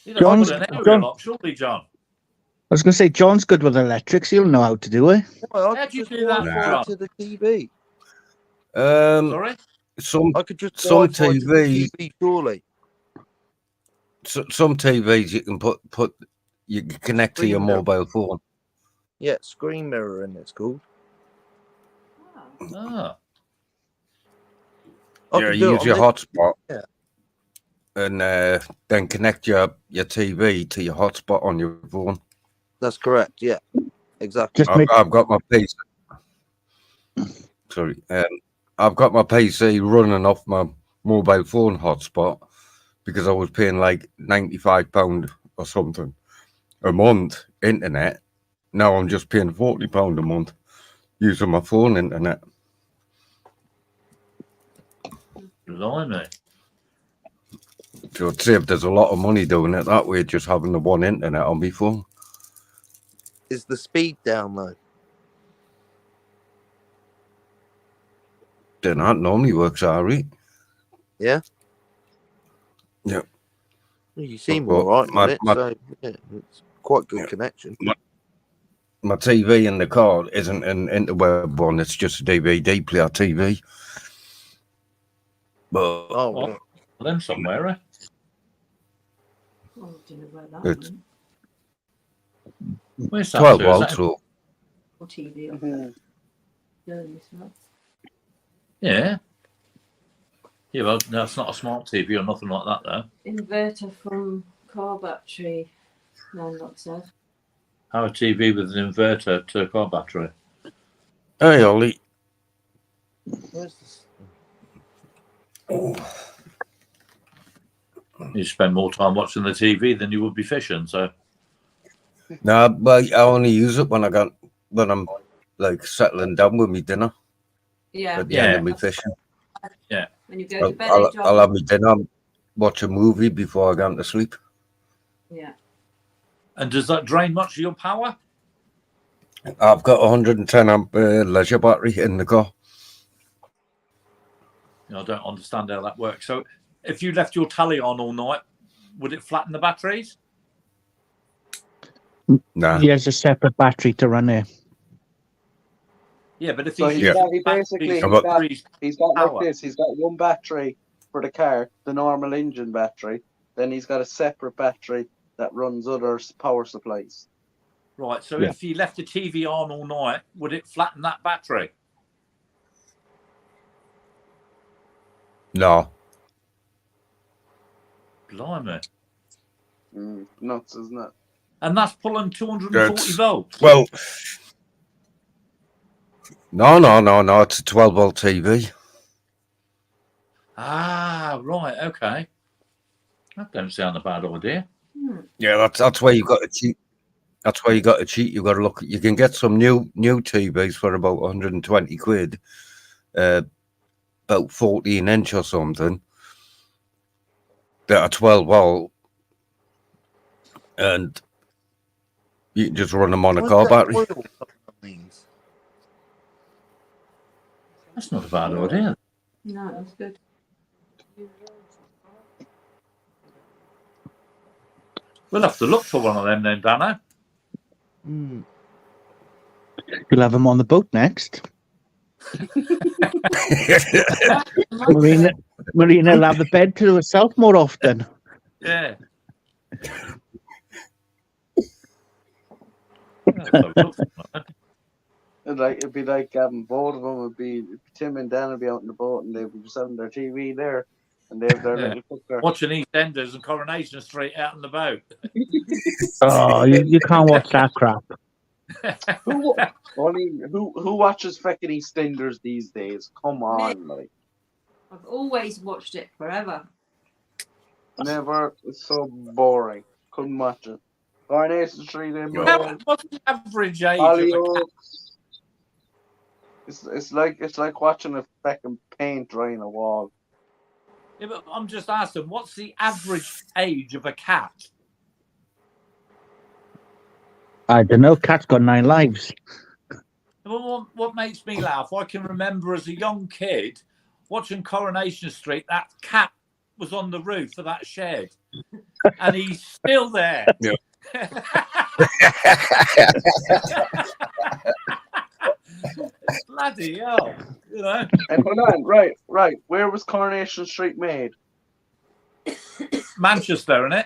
You know, John's- put an aerial John- up, surely, John. I was going to say, John's good with electrics. He'll know how to do it. Well, I How could do you just do that, Wi-Fi John? to the TV. Sorry? some I could just Some Wi-Fi to the TV TV, surely. some TVs you can put you can connect to your Screen mirror. mobile phone. Yeah, screen mirroring it's called. Ah. I Yeah, could you do it use on your this- hotspot. Yeah. And then connect your TV to your hotspot on your phone. That's correct. Yeah, exactly. Just make I've got my PC. Sorry, I've got my PC running off my mobile phone hotspot because I was paying like £95 or something a month internet. Now I'm just paying £40 a month using my phone internet. Blimey. So I'd say if there's a lot of money doing it that way, just having the one internet on my phone. Is the speed down though? Then that normally works all right. Yeah. Yeah. Well, you seem Well, all right my- on it, my- so yeah, it's quite good Yeah. connection. My TV in the car isn't an interweb one, it's just a DVD player TV. But Oh, Well, right. them somewhere, eh? Oh, I don't know where that It's- went. Where's that 12 to? Is volts, that- so Or TV off Mhm. Dylan, as well. Yeah. Yeah, well, that's not a smart TV or nothing like that, though. Inverter from car battery, landlord said. How a TV with an inverter to a car battery? hey Ollie. Where's this? You spend more time watching the TV than you would be fishing, so Nah, but I only use it when I'm like settling down with me dinner Yeah, at the end Yeah. of my fishing. when you go to bed, I'll have my dinner, watch a movie before I go to sleep. yeah. and does that drain much of your power? I've got 110 amp leisure battery in the car. You know, I don't understand how that works. So if you left your telly on all night, would it flatten the batteries? Nah. He has a separate battery to run it. Yeah, but if So he's he's Yeah. got, he basically he's About- got, he's got like Power. this. He's got one battery for the car, the normal engine battery. Then he's got a separate battery that runs other power supplies. Right, so Yeah. if you left the TV on all night, would it flatten that battery? No. Blimey. Nuts, isn't it? And that's pulling 240 That's- volts. Well, no. It's a 12 volt TV. Ah, right, okay. That don't sound a bad idea. Yeah, that's where you got to cheat. That's where you got to cheat. You got to look. You can get some new TVs for about 120 quid, about 14 inch or something. That are 12 volt, and you can just run them on a What's car that battery. oil means? That's not a bad idea. No, that's good. We'll have to look for one of them then, Dano. Hmm. You'll have him on the boat next. Marina will have the bed to herself more often. Yeah. We'll have to look for one. It'd be like both of them would be Tim and Dan would be out in the boat and they'd be just having their TV there and they have their Yeah. little cooker. Watching EastEnders and Coronation Street out in the boat. Oh, you can't watch that crap. Who watches fucking EastEnders these days? Come on, like I've always watched it forever. never. It's so boring. Couldn't watch it. Coronation Street in What's the average age of a Hollyoaks. cat? It's like watching a fucking paint dry on a wall. Yeah, but I'm just asking, what's the average age of a cat? I don't know. Cat's got 9 lives. Well, what makes me laugh, I can remember as a young kid watching Coronation Street, that cat was on the roof of that shed. And he's still there. Yeah. Bloody hell. You know? And hold on, right. Where was Coronation Street made? Manchester, innit?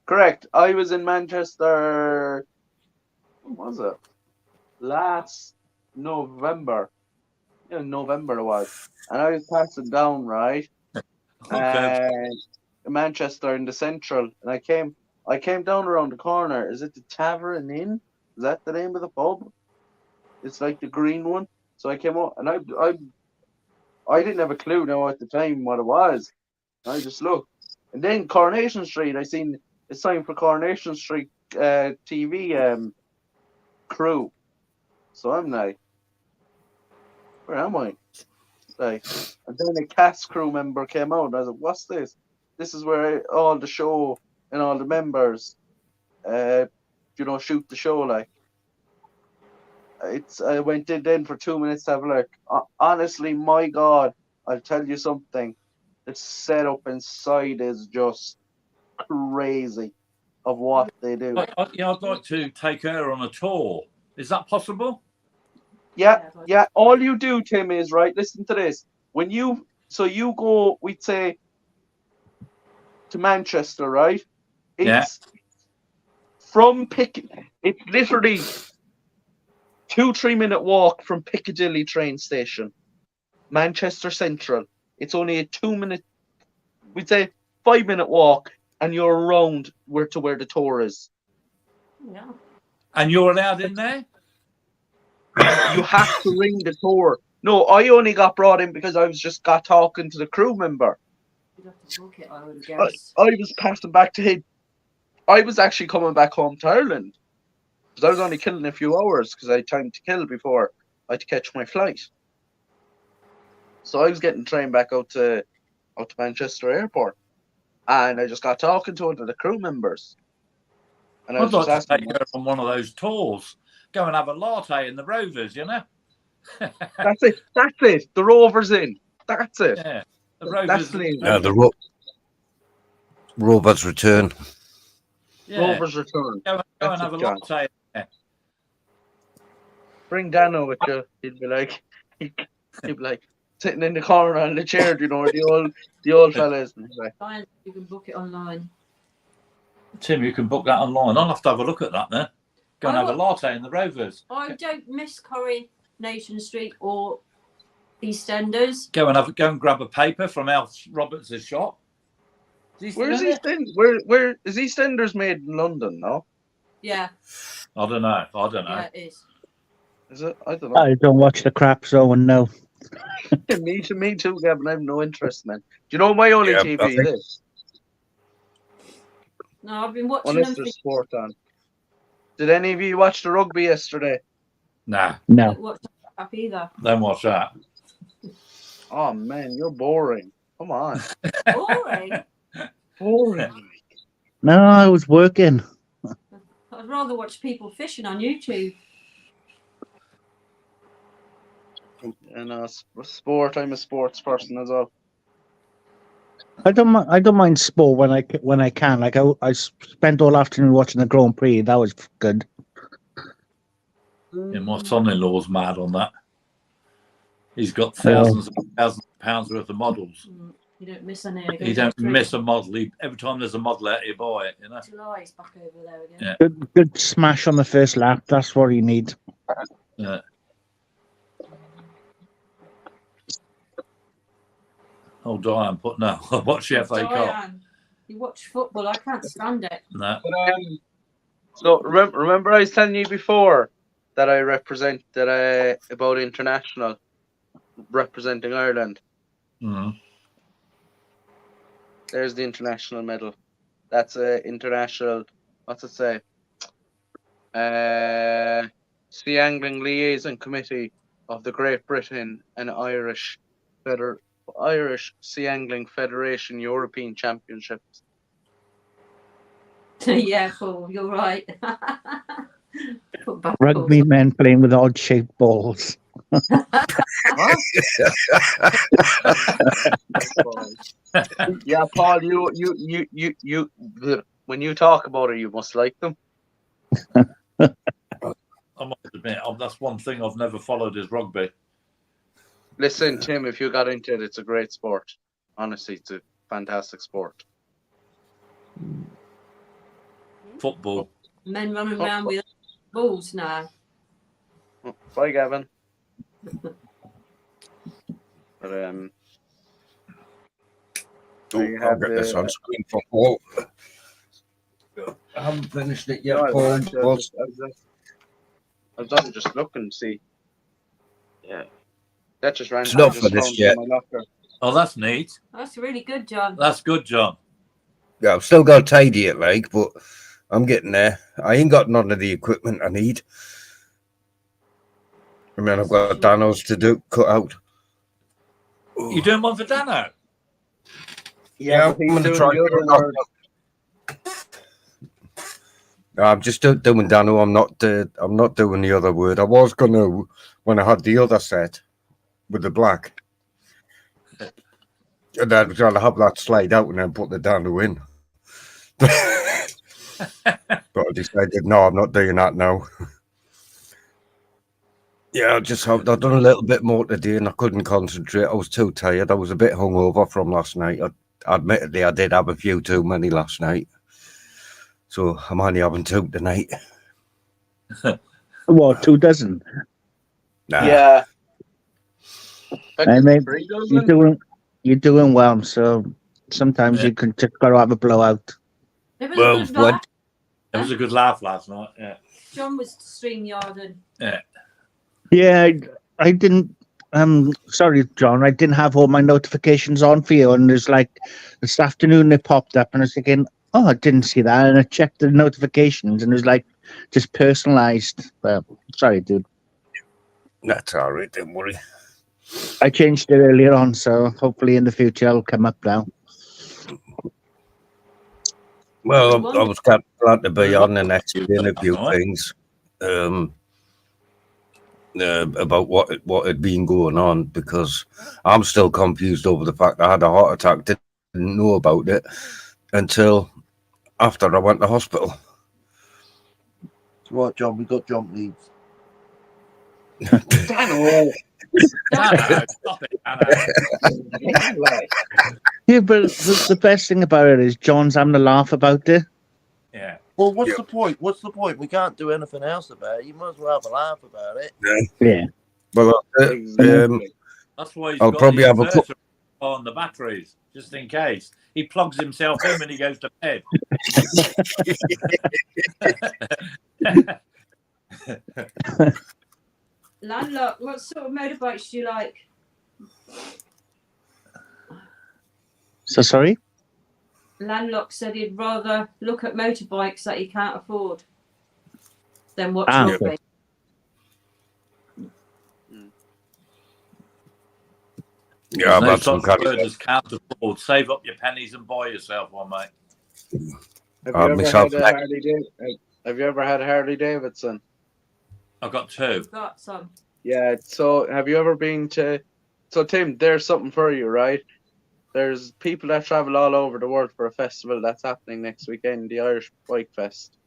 Correct. I was in Manchester. When was it? Last November. Yeah, November it was. And I was passing down, right? Okay. In Manchester in the central. And I came down around the corner. Is it the Tavern Inn? Is that the name of the pub? It's like the green one. So I came up and I didn't have a clue now at the time what it was. I just looked. And then Coronation Street, I seen a sign for Coronation Street TV crew. So I'm like, where am I? Like, and then a cast crew member came out. And I was like, what's this? This is where all the show and all the members, shoot the show. Like, I went in then for 2 minutes to have a look. Honestly, my God, I'll tell you something. The setup inside is just crazy of what they do. I'd like to take her on a tour. Is that possible? Yeah. All you do, Tim, is right. Listen to this. When you go, we'd say to Manchester, right? It's from It's literally 2-3 minute walk from Piccadilly train station, Manchester Central. It's only a 2 minute, we'd say 5 minute walk, and you're around where the tour is. Yeah. And you're allowed in there? You have to ring the tour. No, I only got brought in because I got talking to the crew member. You'd have to book it, I would guess. I was passing back to him. I was actually coming back home to Ireland because I was only killing a few hours because I had time to kill before I had to catch my flight. So I was getting trained back out to Manchester Airport, and I just got talking to one of the crew members. And I I'd was just like to asking, take her on one of those tours. Go and have a latte in the Rovers, you know? That's it. The Rovers in. That's it. Yeah. The That's Rovers. the name. The Rovers return. Yeah. Rovers return. Go and That's have a it, John. latte. Yeah. Bring Dano with you. He'd be like sitting in the corner on the chair, the old fellas. And he's like, Fine, you can book it online. Tim, you can book that online. I'll have to have a look at that then. Go and have a latte in the Rovers. I don't miss Coronation Street or EastEnders. Go and grab a paper from Al Roberts' shop. where's EastEnders? Where is EastEnders made in London? No, Yeah, I don't know. yeah, it is. is it? I don't know. I don't watch the crap, so no. me too, Gavin. I have no interest, man. Do you know my only Yeah, TV I think- is? No, I've been watching Unless them. there's sport on. Did any of you watch the rugby yesterday? Nah, No. Don't watch that crap either. don't watch that. Oh man, you're boring. Come on, Boring. boring. No, I was working. I'd rather watch people fishing on YouTube. And sport. I'm a sports person as well. I don't mind sport when I can. Like I spent all afternoon watching the Grand Prix. That was good. Yeah, my son-in-law's mad on that. He's got thousands of pounds worth of models. You don't miss any. He don't miss a model. Every time there's a model out, he buy it. You know. July's back over there again. Yeah. Good smash on the first lap. That's what you need. Yeah. Oh, Diane, I watch the FA Cup. Diane, you watch football. I can't stand it. No. So remember, I was telling you before that I represent about international representing Ireland. Mm. There's the international medal. That's a international. What's it say? Sea Angling Liaison Committee of the Great Britain and Irish Sea Angling Federation European Championships. Yeah, Paul, you're right. Put back Rugby men playing with odd shaped balls. Yeah, Paul, you when you talk about it, you must like them. I must admit, that's one thing I've never followed is rugby. Listen, Tim, if you got into it, it's a great sport. Honestly, it's a fantastic sport. Football. Men running around with balls now. Bye, Gavin. But Oh, you I'll have get this the- on screen for Paul. I haven't finished it yet, No, Paul. I was just looking to see. Yeah. That just ran. It's I not just for this found it yet. in my locker. Oh, that's neat. That's really good, John. That's good, John. Yeah, I've still got to tidy it, like, but I'm getting there. I ain't got none of the equipment I need. I mean, I've got Danos to do cut out. You doing one for Dano? Yeah, but I'm he's gonna doing try. the other word. I'm just doing Dano. I'm not doing the other word. I was gonna when I had the other set with the black, and then I was gonna have that slide out and then put the Dano in. But I decided no, I'm not doing that now. Yeah, I've done a little bit more today and I couldn't concentrate. I was too tired. I was a bit hungover from last night. Admittedly, I did have a few too many last night. So I'm only having 2 tonight. What, 2 dozen? Nah. Yeah. I mean, 3 dozen? you're doing well, so sometimes you can just gotta have a blowout. It was Well, a good what- laugh. It was a good laugh last night. Yeah. John was StreamYarding. Yeah, I didn't. Sorry, John. I didn't have all my notifications on for you, and it's like this afternoon they popped up, and I was thinking, oh, I didn't see that, and I checked the notifications, and it was like just personalized. Well, sorry, dude. That's all right. Don't worry. I changed it earlier on, so hopefully in the future it'll come up now. Well, I was glad to be on and explain a few Alright. things about what had been going on, because I'm still confused over the fact I had a heart attack. Didn't know about it until after I went to hospital. Right, John, we got jump leads. Dano. Dano, stop it, Dano. Yeah, but the best thing about it is John's having a laugh about it. Yeah. Well, what's Yep. the point? What's the point? We can't do anything else about it. You might as well have a laugh about it. Yeah. Well, Exactly. That's why he's I'll got probably the have a inverter on the batteries, just in case. He plugs himself in when he goes to bed. Landlock, what sort of motorbikes do you like? So sorry. Landlock said he'd rather look at motorbikes that he can't afford than watch Ah, rugby. yeah, I've no had some such word as can't afford. Save up your pennies and buy yourself one, mate. Have you ever had a Harley Davidson? I've got 2. Got some. Yeah. So have you ever been to? So Tim, there's something for you, right? There's people that travel all over the world for a festival that's happening next weekend, the Irish Bike Fest.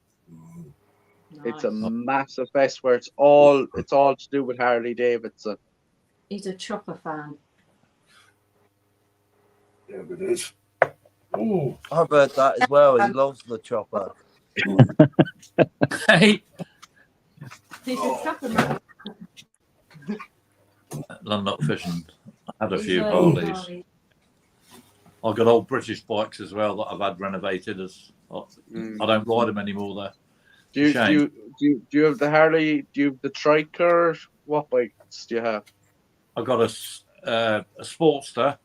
It's a Nice. massive fest where it's all to do with Harley Davidson. He's a chopper fan. Yeah, it is. I've heard that as well. He loves the chopper. Hey, He's a chopper man. London fishing. I had a He's few a Harleys. Harley. I've got old British bikes as well that I've had renovated. I don't ride them anymore though. Do you Shame. do you have the Harley? Do you have the Triker? What bikes do you have? I've got a Sportster,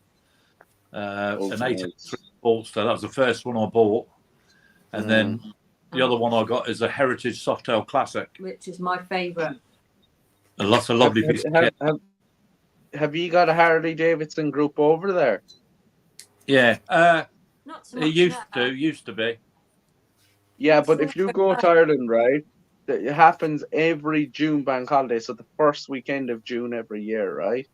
Oh, an nice. 83 Sportster. That was the first one I bought, and then the other one I got is a Heritage Softail Classic. Which is my favourite. And lots of lovely pieces of kit. Have you got a Harley Davidson group over there? Yeah, Not so it much used to be. Yeah, but if you go to Ireland, right, it happens every June bank holiday, so the first weekend of June every year, right?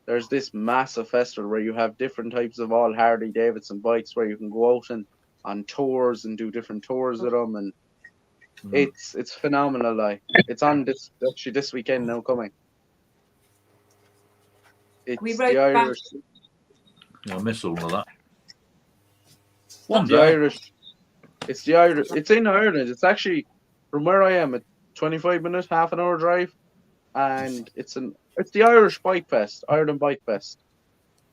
There's this massive festival where you have different types of all Harley Davidson bikes where you can go out and on tours and do different tours with them, and it's phenomenal. Like it's on this weekend now coming. It's We the rode back- Irish. I miss all of that. One The day. Irish. It's the Irish. It's in Ireland. It's actually from where I am a 25-minute, half an hour drive, and it's the Irish Bike Fest, Ireland Bike Fest.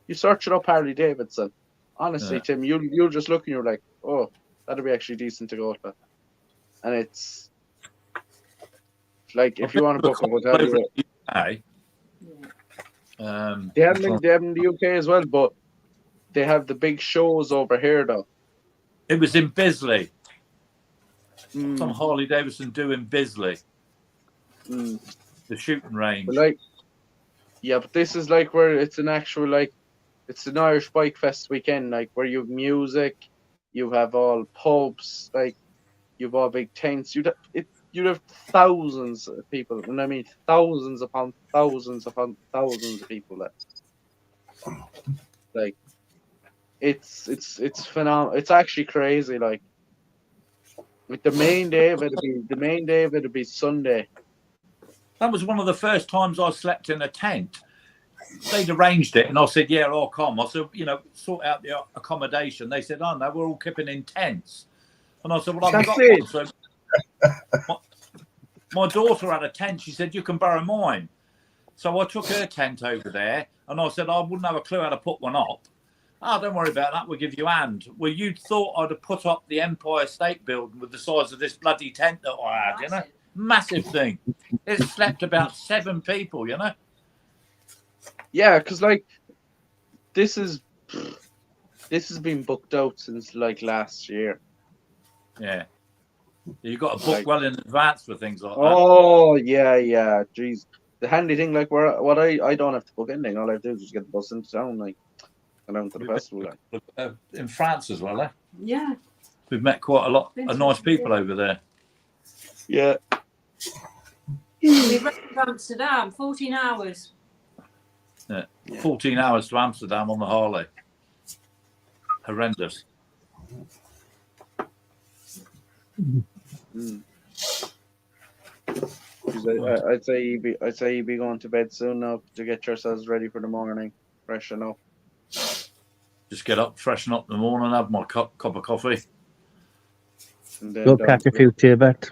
You search it up, Harley Davidson. Honestly, Yeah. Tim, you'll just look and you're like, oh, that'd be actually decent to go to. And it's like if you want to book a hotel, Over in the UK, Yeah. They have them in the UK as well, but they have the big shows over here though. It was in Bisley. Mm, Some Harley Davidson doing Bisley, mm. the shooting range. But like, yeah, but this is like where it's an actual like, it's an Irish Bike Fest weekend, like where you have music, you have all pubs, like you've all big tents. You'd have thousands of people, and I mean thousands upon thousands upon thousands of people there. Like, it's phenomenal. It's actually crazy. Like the main day of it'll be Sunday. That was one of the first times I slept in a tent. They'd arranged it, and I said, "Yeah, I'll come." I said, sort out the accommodation. They said, "Oh no, we're all keeping in tents." And I said, "Well, I've got one." So my daughter had a tent. She said, "You can borrow mine." So I took her tent over there, and I said, "I wouldn't have a clue how to put one up." "Oh, don't worry about that. We'll give you a hand." Well, you'd thought I'd have put up the Empire State Building with the size of this bloody tent that I had, Massive thing. It slept about 7 people, Yeah, because like this has been booked out since like last year. Yeah. You got to book Like- well in advance for things like that. Oh yeah. Jeez, the handy thing, like I don't have to book anything. All I have to do is just get the bus into town, like, and down to the festival. Like. In France as well, Yeah. We've met quite a lot of nice people over there. Yeah. We went to Amsterdam, 14 hours. 14 hours to Amsterdam on the Harley. Horrendous. Mm. 'Cause I'd say you'd be going to bed soon now to get yourselves ready for the morning, freshen up. Just get up, freshen up in the morning, have my cup of coffee. And then Go down catch a to- few Tibet.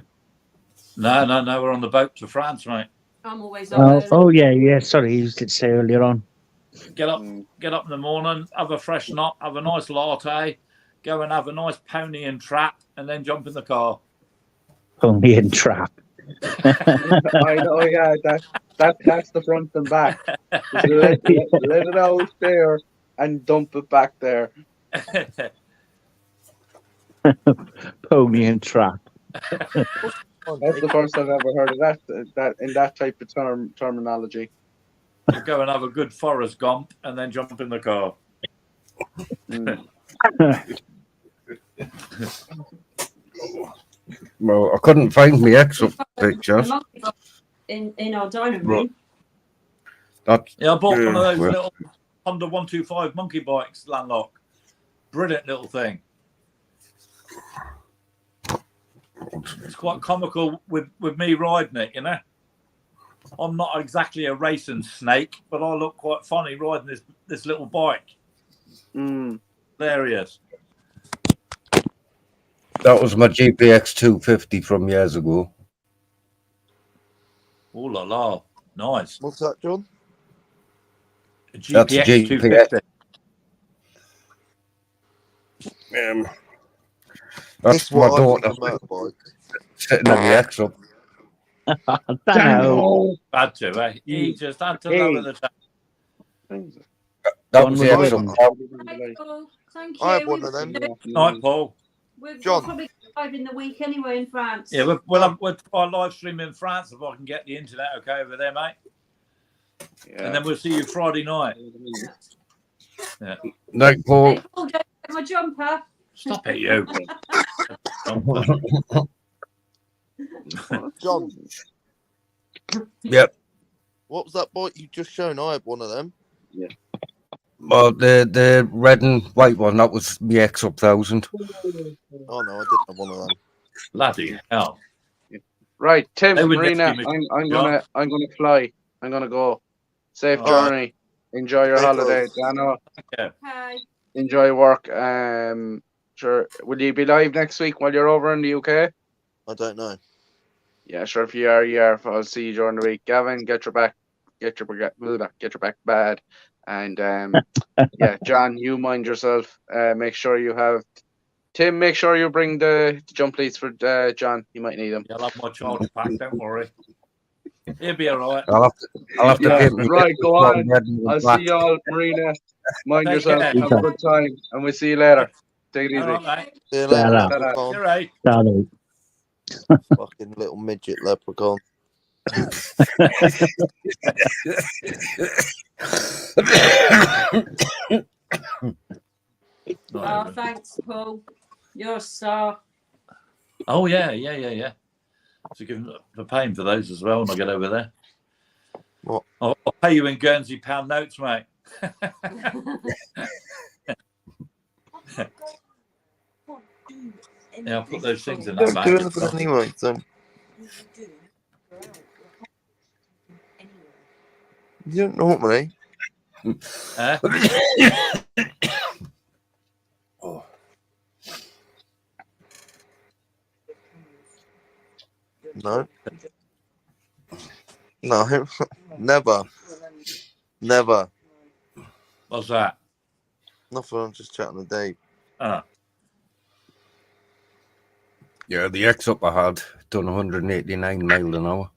No, we're on the boat to France, mate. I'm always on. Oh yeah. Sorry, you did say earlier on. Get up Mm. in the morning, have a freshen up, have a nice latte, go and have a nice pony and trap, and then jump in the car. Only in trap. I know, yeah, that's the front and back. Just let it out there and dump it back there. Pony and trap. That's the first I've ever heard of that in that type of terminology. Go and have a good Forrest Gump, and then jump in the car. Mm. Well, I couldn't find my X-up pictures. In our dining room. That's Yeah, I bought one of those well. little Honda 125 monkey bikes, Landlock. Brilliant little thing. It's quite comical with me riding it, I'm not exactly a racing snake, but I look quite funny riding this little bike. Mm. Hilarious. That was my GPX 250 from years ago. Oh la la. Nice. What's that, John? A That's a GPX GPX. 250. That's This my one on daughter the motorbike. sitting on the X-up. Dano. Had to, eh? He just had to lower the top. That One was with the the X-up. ribbon. Right, Paul, thank you. I have one of them. Night, Paul. We're John. probably live in the week anyway in France. Yeah, we'll live stream in France if I can get the internet okay over there, mate. Yeah. And then we'll see you Friday night. Night, Paul. Hey, Paul, don't get my jumper. Stop it, you. John, Yep. what was that bike you just shown? I had one of them. Well, the red and white one, that was the X-up 1000. Oh no, I didn't have one of them. Bloody hell. Right, Tim, They would Marina, next be I'm gonna fly. I'm gonna go. Safe All right. journey. Enjoy your Safe holiday, road. Dano. Hi. Enjoy work. Sure. Will you be live next week while you're over in the UK? I don't know. Yeah, sure. If you are. I'll see you during the week. Gavin, get your back bad. And yeah, John, you mind yourself. Make sure you have Tim. Make sure you bring the jump leads for John. You might need them. You'll have my child pack, don't worry. He'll be all right. I'll have to Yeah, paint me right, go from on. red and I'll black. see y'all, Marina. Mind Take yourself. care. Have a good time, and we'll see you later. Take it All easy. right, mate. See you later, Ta-ra. leprechaun. You're right. Sorry. Fucking little midget leprechaun. Oh, thanks, Paul. You're a star. Oh yeah. So give him for paying for those as well when I get over there. What? I'll pay you in Guernsey pound notes, mate. Yeah, I'll put those things in You that don't do bag. anything anyway, so you don't normally. Eh? No. No. Never. What's that? Nothing, I'm just chatting to Dave. Ah, Yeah, the X-Up I had done 189 miles an hour.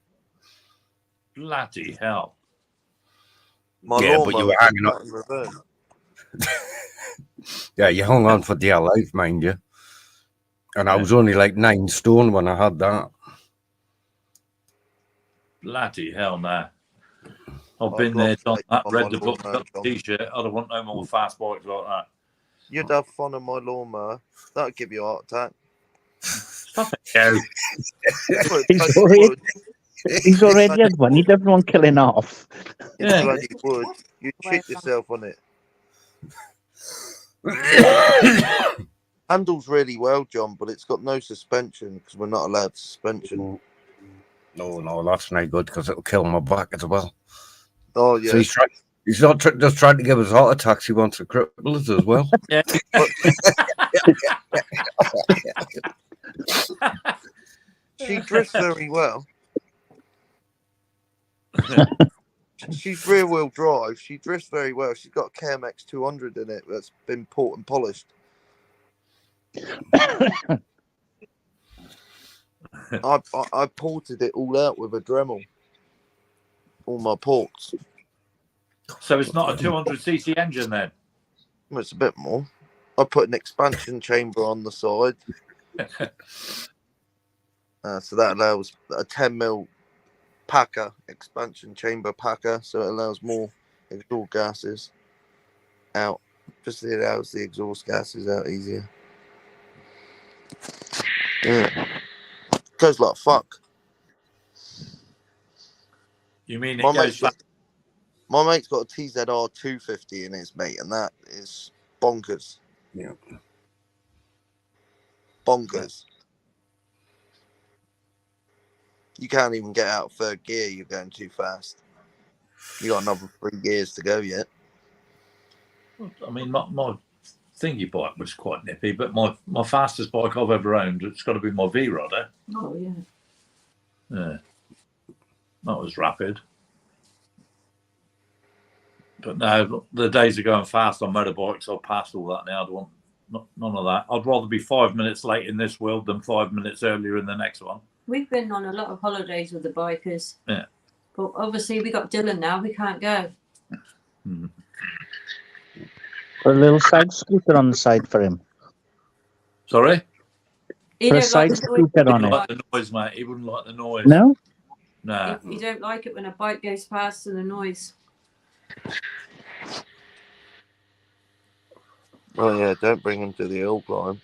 bloody hell. My Yeah, but you were hanging lawnmower on. in reverse. Yeah, you hung on for dear life, mind you. And I was only like 9 stone when I had that. Bloody hell, no. I've I'd been love there, to done take that, on read my the book, lawnmower, got the John. t-shirt. I don't want no more fast bikes like that. You'd have fun on my lawnmower. That'd give you a heart attack. Stop it, Joe. Well, it He's bloody already- would. He's already had one. He doesn't want killing off. It Yeah. bloody would. You'd shit yourself on it. Handles really well, John, but it's got no suspension because we're not allowed suspension. No, that's not good because it'll kill my back as well. Oh, yeah. So he's not just trying to give us heart attacks. He wants to cripple us as well. Yeah. She drifts very well. She's rear wheel drive. She drifts very well. She's got a KMX 200 in it that's been port and polished. I ported it all out with a Dremel. All my ports. So it's not a 200cc engine then? Well, it's a bit more. I put an expansion chamber on the side. So that allows a 10mm packer, expansion chamber packer, so it allows more exhaust gases out. Just allows the exhaust gases out easier. Yeah. Goes like fuck. You mean it My goes mate's got a TZR 250 in his, mate, and that is bonkers. Yeah. Bonkers. You can't even get out of third gear. You're going too fast. You got another 3 gears to go yet. I mean, my thingy bike was quite nippy, but my fastest bike I've ever owned, it's got to be my V-Rod, eh? Oh, yeah. Yeah. That was rapid. But no, the days of going fast on motorbikes, I've passed all that now. I don't want none of that. I'd rather be 5 minutes late in this world than 5 minutes earlier in the next one. We've been on a lot of holidays with the bikers. Yeah. But obviously we got Dylan now. We can't go. Put a little side scooter on the side for him. Sorry? He Put a don't side like the noise. scooter He on wouldn't it. like the noise, mate. He wouldn't like the noise. No? No. He don't like it when a bike goes past and the noise. Oh yeah, don't bring him to the hill climb.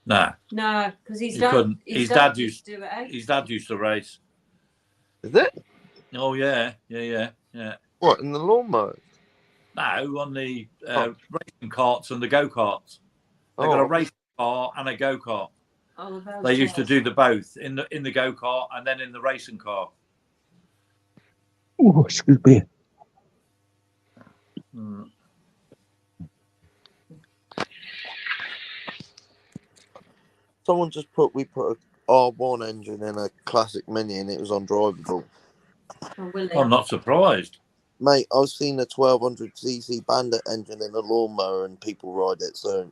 No. No, because You couldn't. His dad used to do it, eh? his dad used to race. Is it? Oh yeah. What, in the lawnmower? No, on the racing carts and the go-karts. They Oh. got a racing car and a go-kart. Oh, the They used to do the both in the go-kart and then in the racing car. Oh, excuse me. Mm. Someone just we put a R1 engine in a classic Mini and it was undrivable. Oh, will they? I'm not surprised. Mate, I've seen a 1200cc Bandit engine in a lawnmower and people ride it, so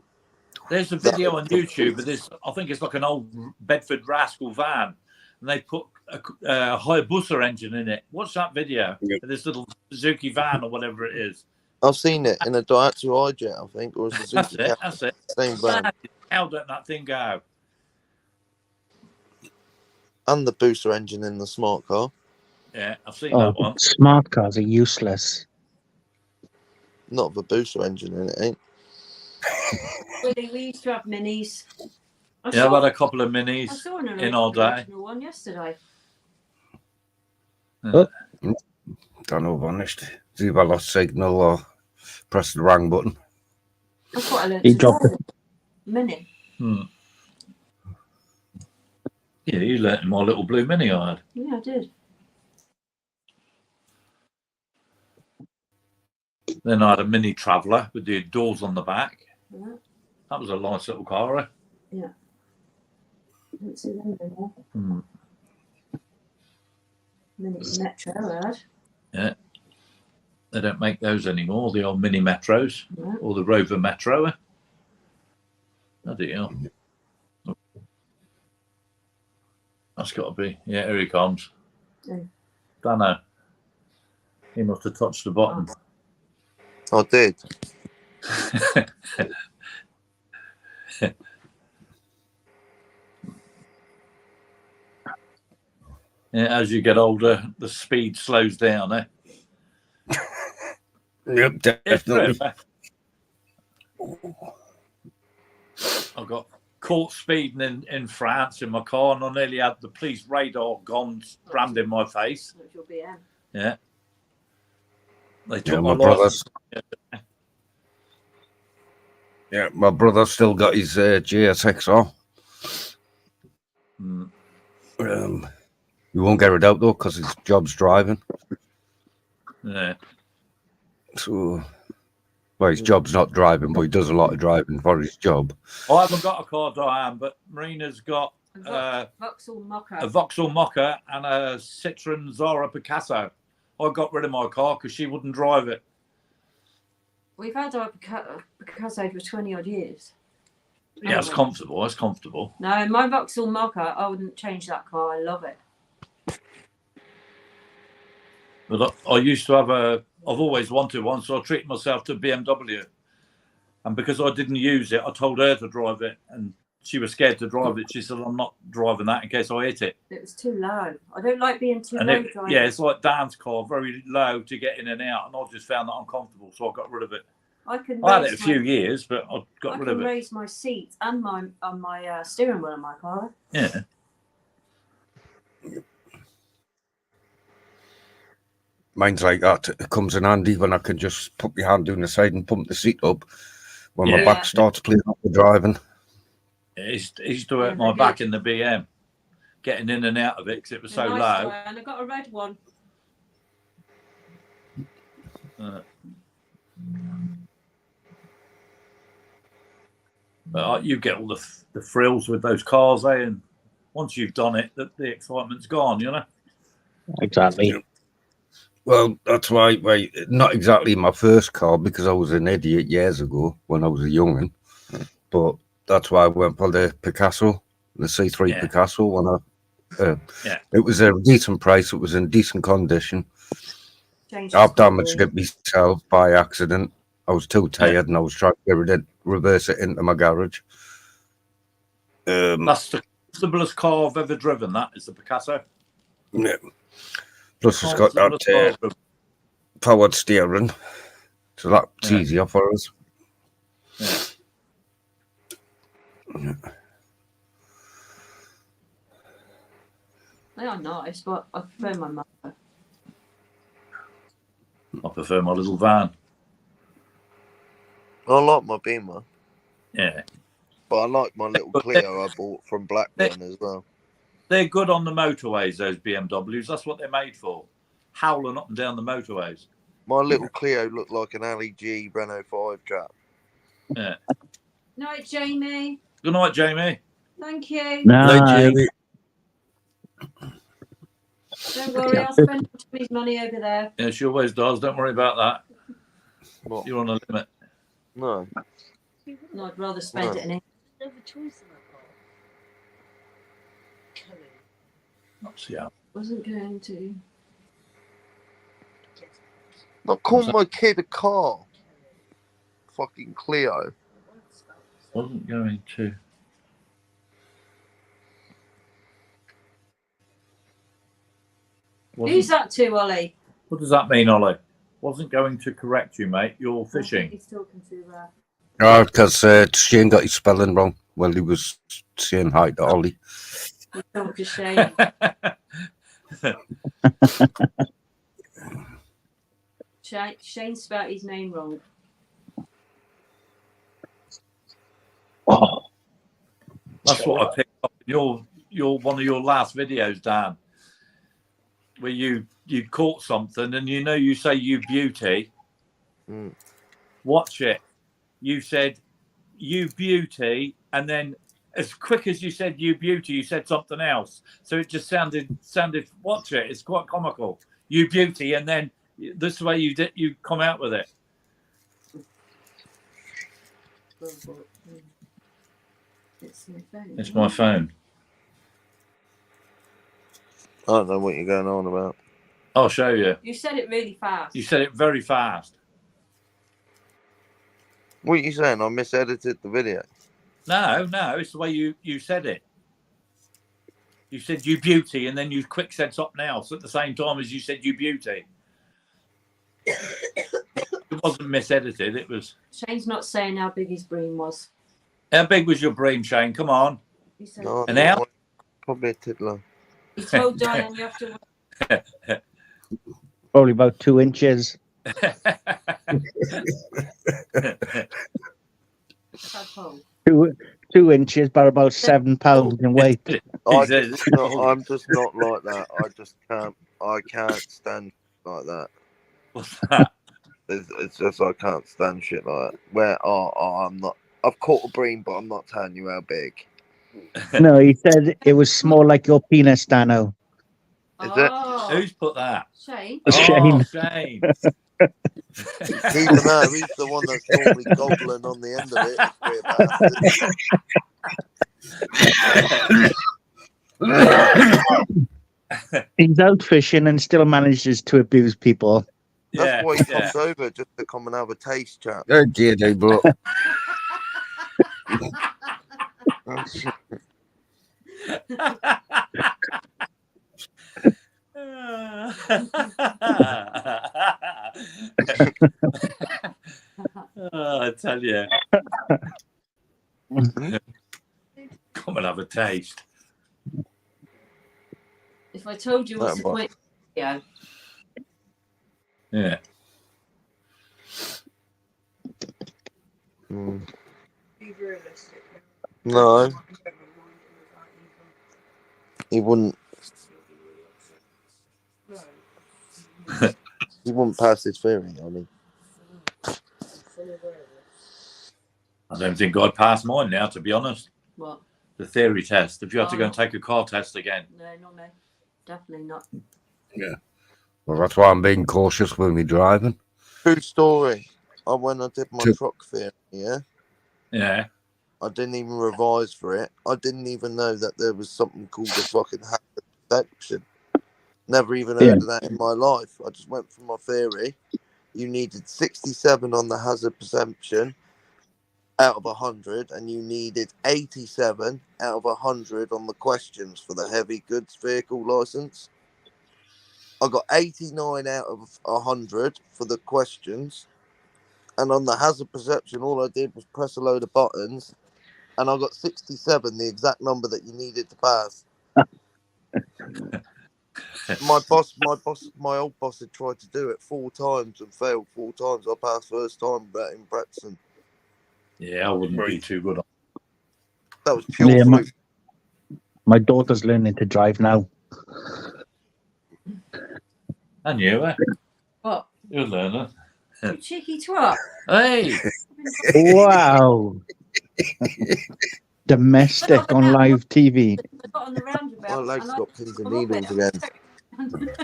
There's a video on YouTube of this. I think it's like an old Bedford Rascal van, and they put a Hayabusa engine in it. Watch that video. Yeah. This little Suzuki van or whatever it is. I've seen it in a Daihatsu iJet, I think, or a That's Suzuki. it. That's it. Same brand. How did that thing go? And the booster engine in the smart car. Yeah, I've seen Oh, that one. smart cars are useless. Not the booster engine in it, ain't. Willie, we used to have minis. Yeah, I've had a couple of I minis saw an in all day. original one yesterday. Oh. Don't know, vanished. See if I lost signal or pressed the wrong button. That's what I learned He to dropped drive. Mini. Yeah, you let my little blue mini I had. Yeah, I did. Then I had a mini traveller with the doors on the back. Yeah. That was a nice little car. Eh? I didn't see them anymore. Mini Metro I had. Yeah. They don't make those anymore, the old mini Metros Yeah. or the Rover Metro. Eh? Bloody hell. That's got to be. Yeah, here he comes. Yeah. Don't know. He must have touched the button. I did. Yeah, as you get older, the speed slows down. Eh? Yep, definitely. I got caught speeding in France in my car, and I nearly had the police radar guns rammed in my face. That was your BM. Yeah. They Yeah, took my my brother's. license. Yeah, my brother still got his GSXR. You won't get it out though because his job's driving. Yeah. So, well, his job's not driving, but he does a lot of driving for his job. I haven't got a car, Diane, but Marina's got Vauxhall Mocha. a Vauxhall Mocha and a Citroen Zara Picasso. I got rid of my car because she wouldn't drive it. We've had our Picasso for 20 odd years. Yeah, it's comfortable. It's comfortable. No, my Vauxhall Mocha, I wouldn't change that car. I love it. But I used to have I've always wanted one, so I treated myself to a BMW. And because I didn't use it, I told her to drive it, and she was scared to drive it. She said, I'm not driving that in case I hit it. It was too low. I don't like being too And low driving. yeah, it's like Dan's car, very low to get in and out. And I just found that uncomfortable, so I got rid of it. I had it a few years, but I got rid of it. raise my seat and my steering wheel in my car. Yeah. Mine's like that. It comes in handy when I can just put my hand down the side and pump the seat up when my Yeah. back starts playing up the driving. It used to hurt my back in the BM, getting in and out of it because it was so low. And I got a red one. But you get all the thrills with those cars, eh? And once you've done it, the excitement's gone, you know? Exactly. Well, that's why, not exactly my first car because I was an idiot years ago when I was a young'un, but that's why I went for the Picasso, the C3 Picasso. When it was a decent price, it was in decent condition. I've damaged it myself by accident. I was too tired and I was trying to reverse it into my garage. That's the simplest car I've ever driven. That is the Picasso. Yeah. Plus, it's got that powered steering, so that's easier for us. Yeah. They are nice, but I prefer my mother. I prefer my little van. I like my Beamer. Yeah. But I like my little Clio I bought from Blackburn as well. They're good on the motorways, those BMWs. That's what they're made for. Howling up and down the motorways. My little Clio looked like an Ali G Renault 5 trap. Yeah. Night, Jamie. Good night, Jamie. Thank you. Jamie. Don't worry, I'll spend his money over there. Yeah, she always does. Don't worry about that. What? You're on a limit. No. No, I'd rather spend it in it. Never choice in that car. Yeah. Wasn't going to. Not call my kid a car. Fucking Clio. Wasn't going to. Who's that to, Ollie? What does that mean, Ollie? Wasn't going to correct you, mate. You're I think fishing. he's talking to Oh, because Shane got his spelling wrong while he was saying hi to Ollie. he's talking to Shane. Shane spelled his name wrong. That's what I picked up in your one of your last videos, Dan, where you caught something and you say you beauty. Mm. Watch it. You said you beauty, and then as quick as you said you beauty, you said something else. So it just sounded. Watch it. It's quite comical. You beauty, and then this way you come out with it. It's my phone. I don't know what you're going on about. I'll show you. You said it really fast. You said it very fast. What are you saying? I misedited the video. No, it's the way you said it. You said you beauty, and then you quick said something else at the same time as you said you beauty. It wasn't misedited. It was. Shane's not saying how big his bream was. How big was your bream, Shane? Come on. He said, No, An hour? probably a tiddler. he told Diane you have to. Probably about 2 inches. Tadpole. 2 inches, but about 7 pounds in weight. I'm just not like that. I can't stand like that. What's that? It's just I can't stand shit like that. Where I'm not. I've caught a bream, but I'm not telling you how big. No, he said it was small like your penis, Dano. Is it? Oh, Who's put that? Shane. Shane. Oh, Shane. Even though he's the one that's normally gobbling on the end of it. He's out fishing and still manages to abuse people. That's why he comes over, just to come and have a taste, chap. Oh, dear, they bro. I tell you. Come and have a taste. If I told you what's the point, yeah. Yeah. Mm. Be realistic. No, he wouldn't. He wouldn't pass his theory. I mean, I don't think I'd pass mine now, to be honest. What? The theory test. If you had to go and Oh. take a car test again. No, not me. Definitely not. Well, that's why I'm being cautious when we're driving. true story. When I did my True. truck theory, yeah, Yeah. I didn't even revise for it. I didn't even know that there was something called a fucking hazard perception. Never even heard of that in my life. I just went for my theory. You needed 67 on the hazard perception out of 100, and you needed 87 out of 100 on the questions for the heavy goods vehicle license. I got 89 out of 100 for the questions, and on the hazard perception, all I did was press a load of buttons, and I got 67, the exact number that you needed to pass. My old boss had tried to do it 4 times and failed 4 times. I passed first time without him practicing. Yeah, I wouldn't be too good on. That was pure Yeah, fluke. My daughter's learning to drive now. And you, eh? What? You're a learner. You cheeky twat. Hey! Wow. Domestic on live TV. I got on the roundabout. My legs and I got pins and come up needles it. again.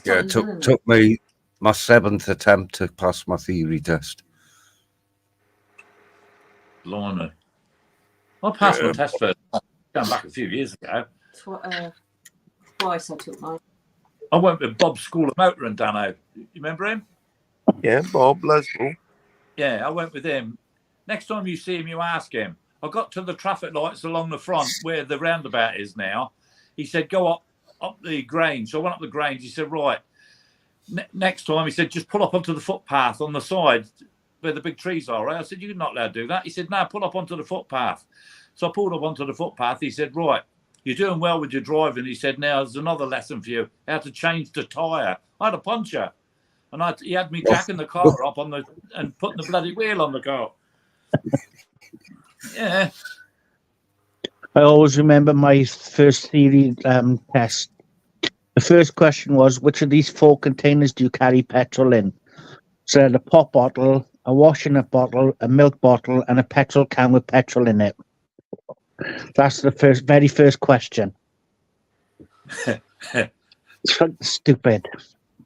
Yeah, it took me my 7th attempt to pass my theory test. Blimey. I passed my test first, going back a few years ago. Twice I took mine. I went with Bob School of Motor and Dano. You remember him? Yeah, Bob Lesball. Yeah, I went with him. Next time you see him, you ask him. I got to the traffic lights along the front where the roundabout is now. He said, go up the Grange. So I went up the Grange. He said, right. Next time, he said, just pull up onto the footpath on the side where the big trees are, right? I said, you're not allowed to do that. He said, no, pull up onto the footpath. So I pulled up onto the footpath. He said, right, you're doing well with your driving. He said, now there's another lesson for you, how to change the tyre. I had a puncture. And he had me jacking the car up and putting the bloody wheel on the car. Yeah. I always remember my first theory test. The first question was, which of these 4 containers do you carry petrol in? So I had a pop bottle, a washing up bottle, a milk bottle, and a petrol can with petrol in it. That's the very first question. It's fucking stupid.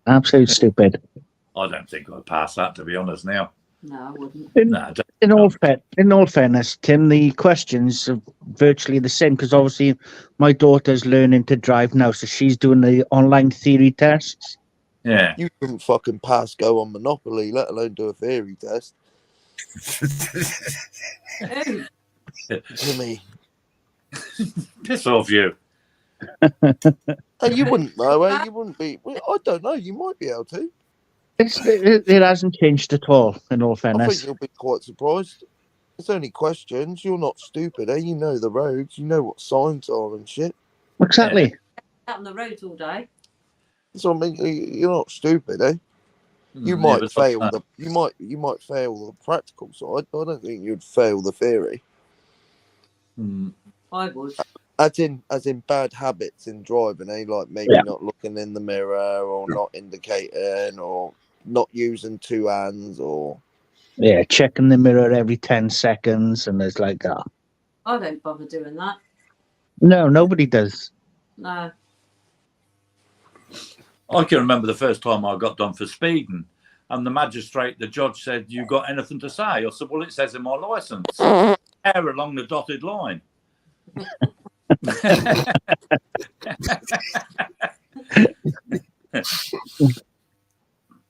Absolute stupid. I don't think I'd pass that, to be honest, now. No, I wouldn't. No, In all fairness, Tim, the questions are virtually the same because obviously my daughter's learning to drive now, so she's doing the online theory tests. yeah. You couldn't fucking pass go on Monopoly, let alone do a theory test. Who? Jimmy. Piss off you. And you wouldn't know, eh? You wouldn't be. Well, I don't know. You might be able to. It hasn't changed at all, in all I think fairness. you'll be quite surprised. It's only questions. You're not stupid, eh? You know the roads. You know what signs are and shit. Exactly. Out on the roads all day. So I mean, you're not stupid, eh? You Yeah, might but fail the. You might fail the practical side, but I don't think you'd fail the theory. I would. As in bad habits in driving, eh? Like maybe not looking in the mirror or not indicating or not using 2 hands or Yeah, checking the mirror every 10 seconds, and there's like that. I don't bother doing that. No, nobody does. No. I can remember the first time I got done for speeding, and the judge said, you got anything to say? I said, well, it says in my licence, error along the dotted line.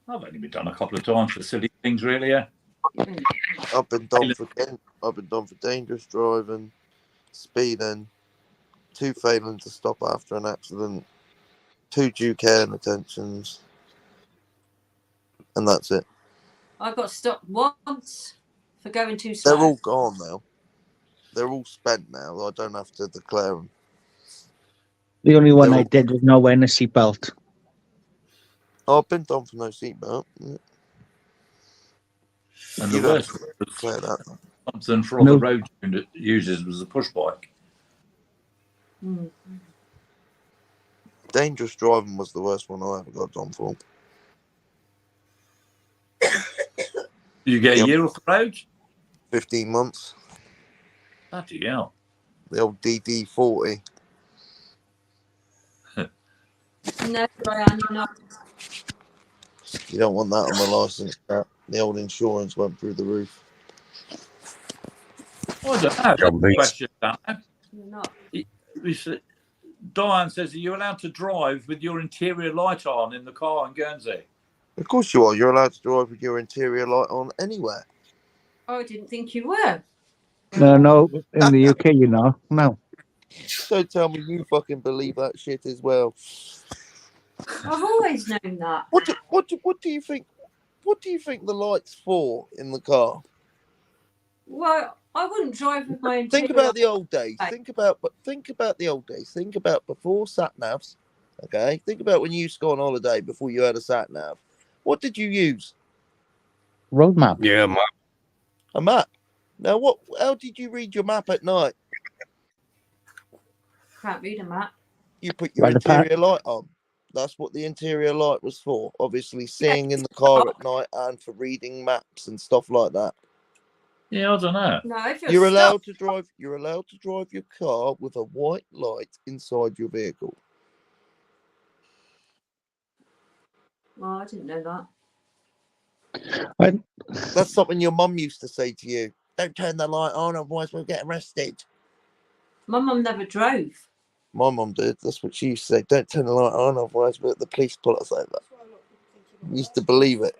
I've only been done a couple of times for silly things, really. Yeah. I've been done for dangerous driving, speeding, 2 failing to stop after an accident, 2 due care and attentions, and that's it. I got stopped once for going too slow. They're all gone now. They're all spent now. I don't have to declare them. The only one They're I all- did was not wearing a seatbelt. I've been done for no seatbelt. Yeah, And You the don't worst was declare that. something for all No. the road users was a push bike. Mm. Dangerous driving was the worst one I ever got done for. You get a Yep. year off the road? 15 months. Bloody hell. The old DD40. No, Brian, you're not. You don't want that on the license. The old insurance went through the roof. I don't know. John Beach. Question, Dan. You're not. Diane says, are you allowed to drive with your interior light on in the car in Guernsey? Of course you are. You're allowed to drive with your interior light on anywhere. I didn't think you were. No, in the UK, you know, no. Don't tell me you fucking believe that shit as well. I've always known that. What do you think? What do you think the light's for in the car? Well, I wouldn't drive with my Think interior about the old days. Right. Think about the old days. Think about before sat navs. Okay. Think about when you used to go on holiday before you had a sat nav. What did you use? Road map. Yeah, man. A map. Now, how did you read your map at night? Can't read a map. You put your By the pa- interior light on. That's what the interior light was for. Obviously, seeing in the car at night and for reading maps and stuff like that. Yeah, I don't know. No, if You're stuck- allowed to drive. You're allowed to drive your car with a white light inside your vehicle. Well, I didn't know that. That's something your mum used to say to you. Don't turn the light on, otherwise we'll get arrested. My mum never drove. My mum did. That's what she used to say. Don't turn the light on, otherwise the police pull us over. Used to believe it.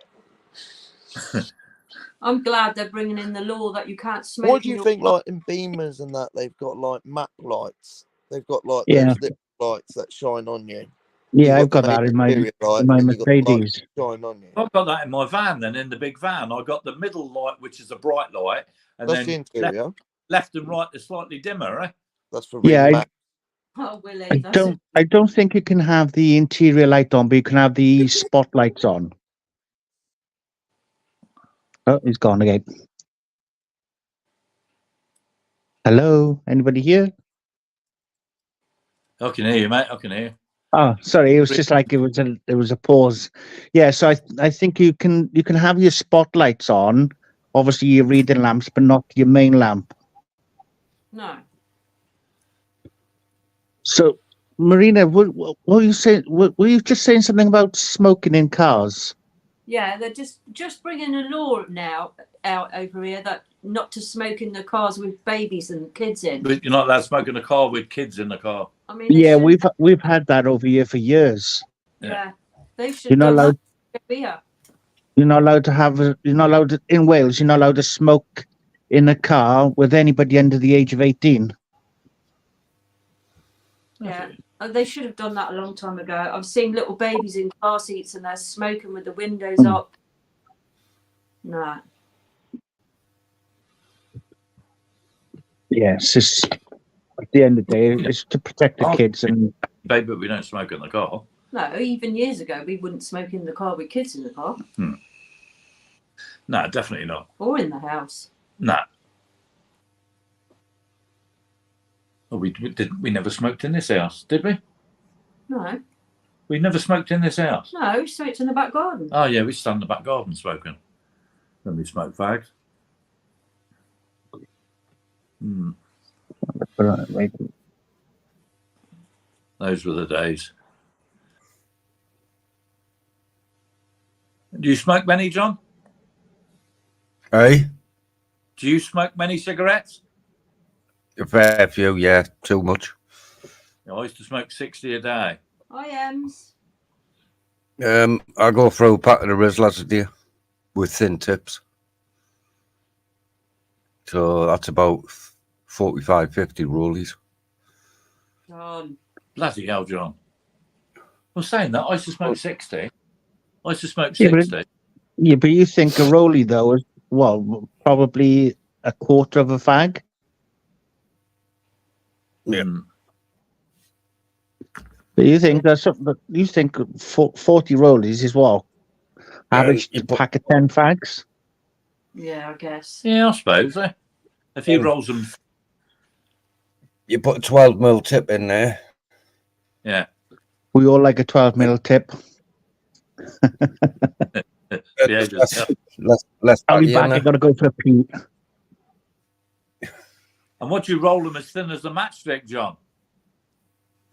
I'm glad they're bringing in the law that you can't smoke. What do in you your think, like in Beamers and that, they've got like map lights? They've got like Yeah. those little lights that shine on you. Yeah, You've I've got the that in my interior light, in my and then you've got the light Mercedes. shine on you. I've got that in my van. Then in the big van, I got the middle light, which is a bright light, and That's the then interior. left and right is slightly dimmer. Eh? That's for Yeah, reading map. Oh, Willie, I that's don't think you can have the interior light on, but you can have the spotlights on. Oh, he's gone again. Hello, anybody here? I can hear you, mate. I can hear you. Oh, sorry, it was just like it was a pause. Yeah, so I think you can have your spotlights on, obviously your reading lamps, but not your main lamp. no. So, Marina, what were you saying? Were you just saying something about smoking in cars? Yeah, they're just bringing a law now out over here that not to smoke in the cars with babies and kids in. But you're not allowed to smoke in a car with kids in the car. I mean, they Yeah, should- we've had that over here for years. yeah, they should. You're not done allowed. that here. You're not allowed to have. You're not allowed to, in Wales. You're not allowed to smoke in a car with anybody under the age of 18. Yeah, they should have done that a long time ago. I've seen little babies in car seats and they're smoking with the windows up. No. Yes, it's at the end of the day, it's to protect the Oh. kids and Babe, but we don't smoke in the car. No, even years ago, we wouldn't smoke in the car with kids in the car No, definitely not. or in the house. No. Oh, we never smoked in this house, did we? No, We never smoked in this house. no, we smoked in the back garden. Oh yeah, we stand in the back garden smoking. Then we smoke fags. Hmm. Those were the days. Do you smoke many, John? Hey, Do you smoke many cigarettes? a fair few, yeah, too much. I used to smoke 60 a day. I am. I go through a pack of the Rizlas a day with thin tips. So that's about 45, 50 rollies. John. Bloody hell, John. Well, saying that, I used to smoke 60. I used to smoke Yeah, but 60. yeah, but you think a rollie though is probably a quarter of a fag. Yeah. Mm. But you think that's something? You think 40 rollies is what? Average you put- pack of 10 fags. Yeah, I guess. Yeah, I suppose. Eh? If he Yeah. rolls them, You put a 12mm tip in there. yeah. We all like a 12mm tip. Yeah, just, Less I'll be baggy in back. I there. gotta go for a pee. And what do you roll them as thin as the matchstick, John?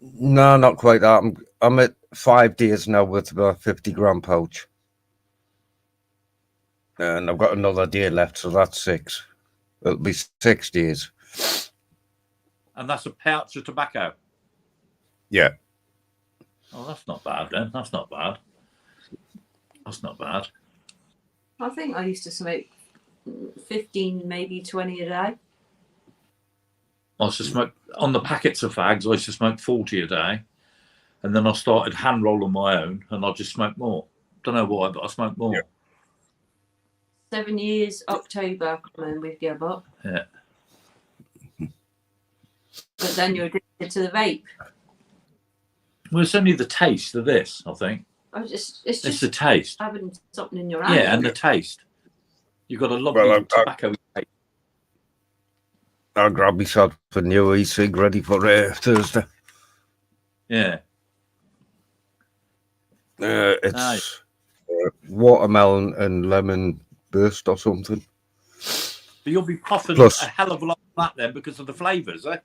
No, not quite that. I'm at 5 days now with about 50-gram pouch. And I've got another day left, so that's 6. It'll be 6 days. And that's a pouch of tobacco. Yeah. Oh, that's not bad then. That's not bad. That's not bad. I think I used to smoke 15, maybe 20 a day. I used to smoke on the packets of fags. I used to smoke 40 a day, and then I started hand rolling my own, and I just smoked more. Don't know why, but I smoked more. Yeah. 7 years, October, coming with you, but. Yeah. But then you're addicted to the vape. Well, it's only the taste of this, I think. It's It's just the taste. having something in your hand. Yeah, and the taste. You've got a lovely Well, tobacco taste. I'll grab myself a new e-cig ready for Thursday. Yeah. It's watermelon and lemon burst or something. But you'll be puffing Plus- a hell of a lot of that then because of the flavours, eh?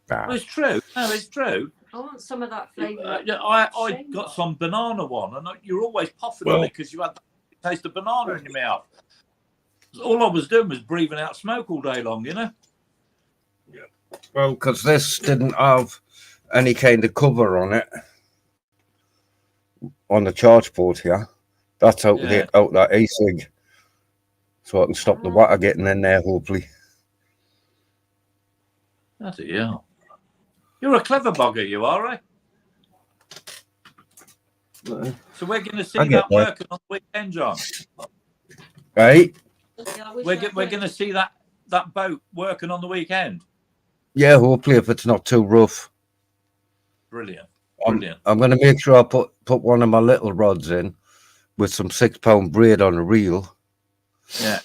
Nah. Well, it's true. No, it's true. I want some of that flavour. Yeah, I got some banana one, and you're always puffing on Well- it because you had the taste of banana in your mouth. All I was doing was breathing out smoke all day long, you know? Well, because this didn't have any kind of cover on it on the charge port here. That's out Yeah. out that e-cig, so I can stop the water getting in there. Hopefully. That's it, yeah. You're a clever bugger, you are, eh? So we're going to see I get that that. working on the weekend, John. Right? Yeah, I wish We're I going could. to see that boat working on the weekend. Yeah. Hopefully, if it's not too rough. Brilliant. I'm Brilliant. going to make sure I put one of my little rods in with some 6-pound braid on a reel, Yeah.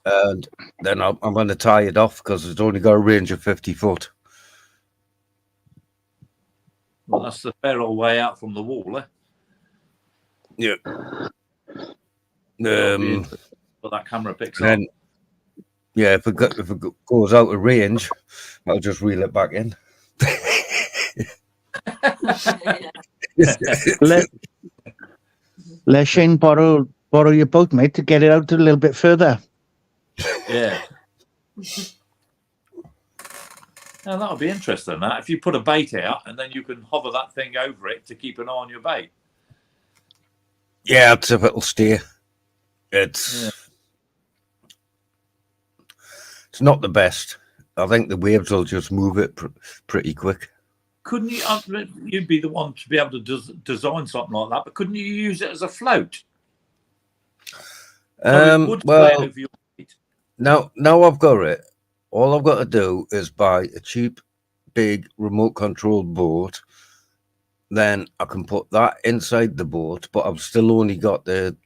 and then I'm going to tie it off because it's only got a range of 50 foot. Well, that's the fair old way out from the wall, eh? Yeah. That'll be interesting what that camera picks up. Then, yeah, if it goes out of range, I'll just reel it back in. Let Shane borrow your boat, mate, to get it out a little bit further. Yeah. Now that'll be interesting. That if you put a bait out and then you can hover that thing over it to keep an eye on your bait. Yeah, it's if it'll stay. It's not the best. I think the waves will just move it pretty quick. Couldn't you? You'd be the one to be able to design something like that, but couldn't you use it as a float? Well, now I've got it. All I've got to do is buy a cheap, big remote-controlled boat. Then I can put that inside the boat, but I've still only got the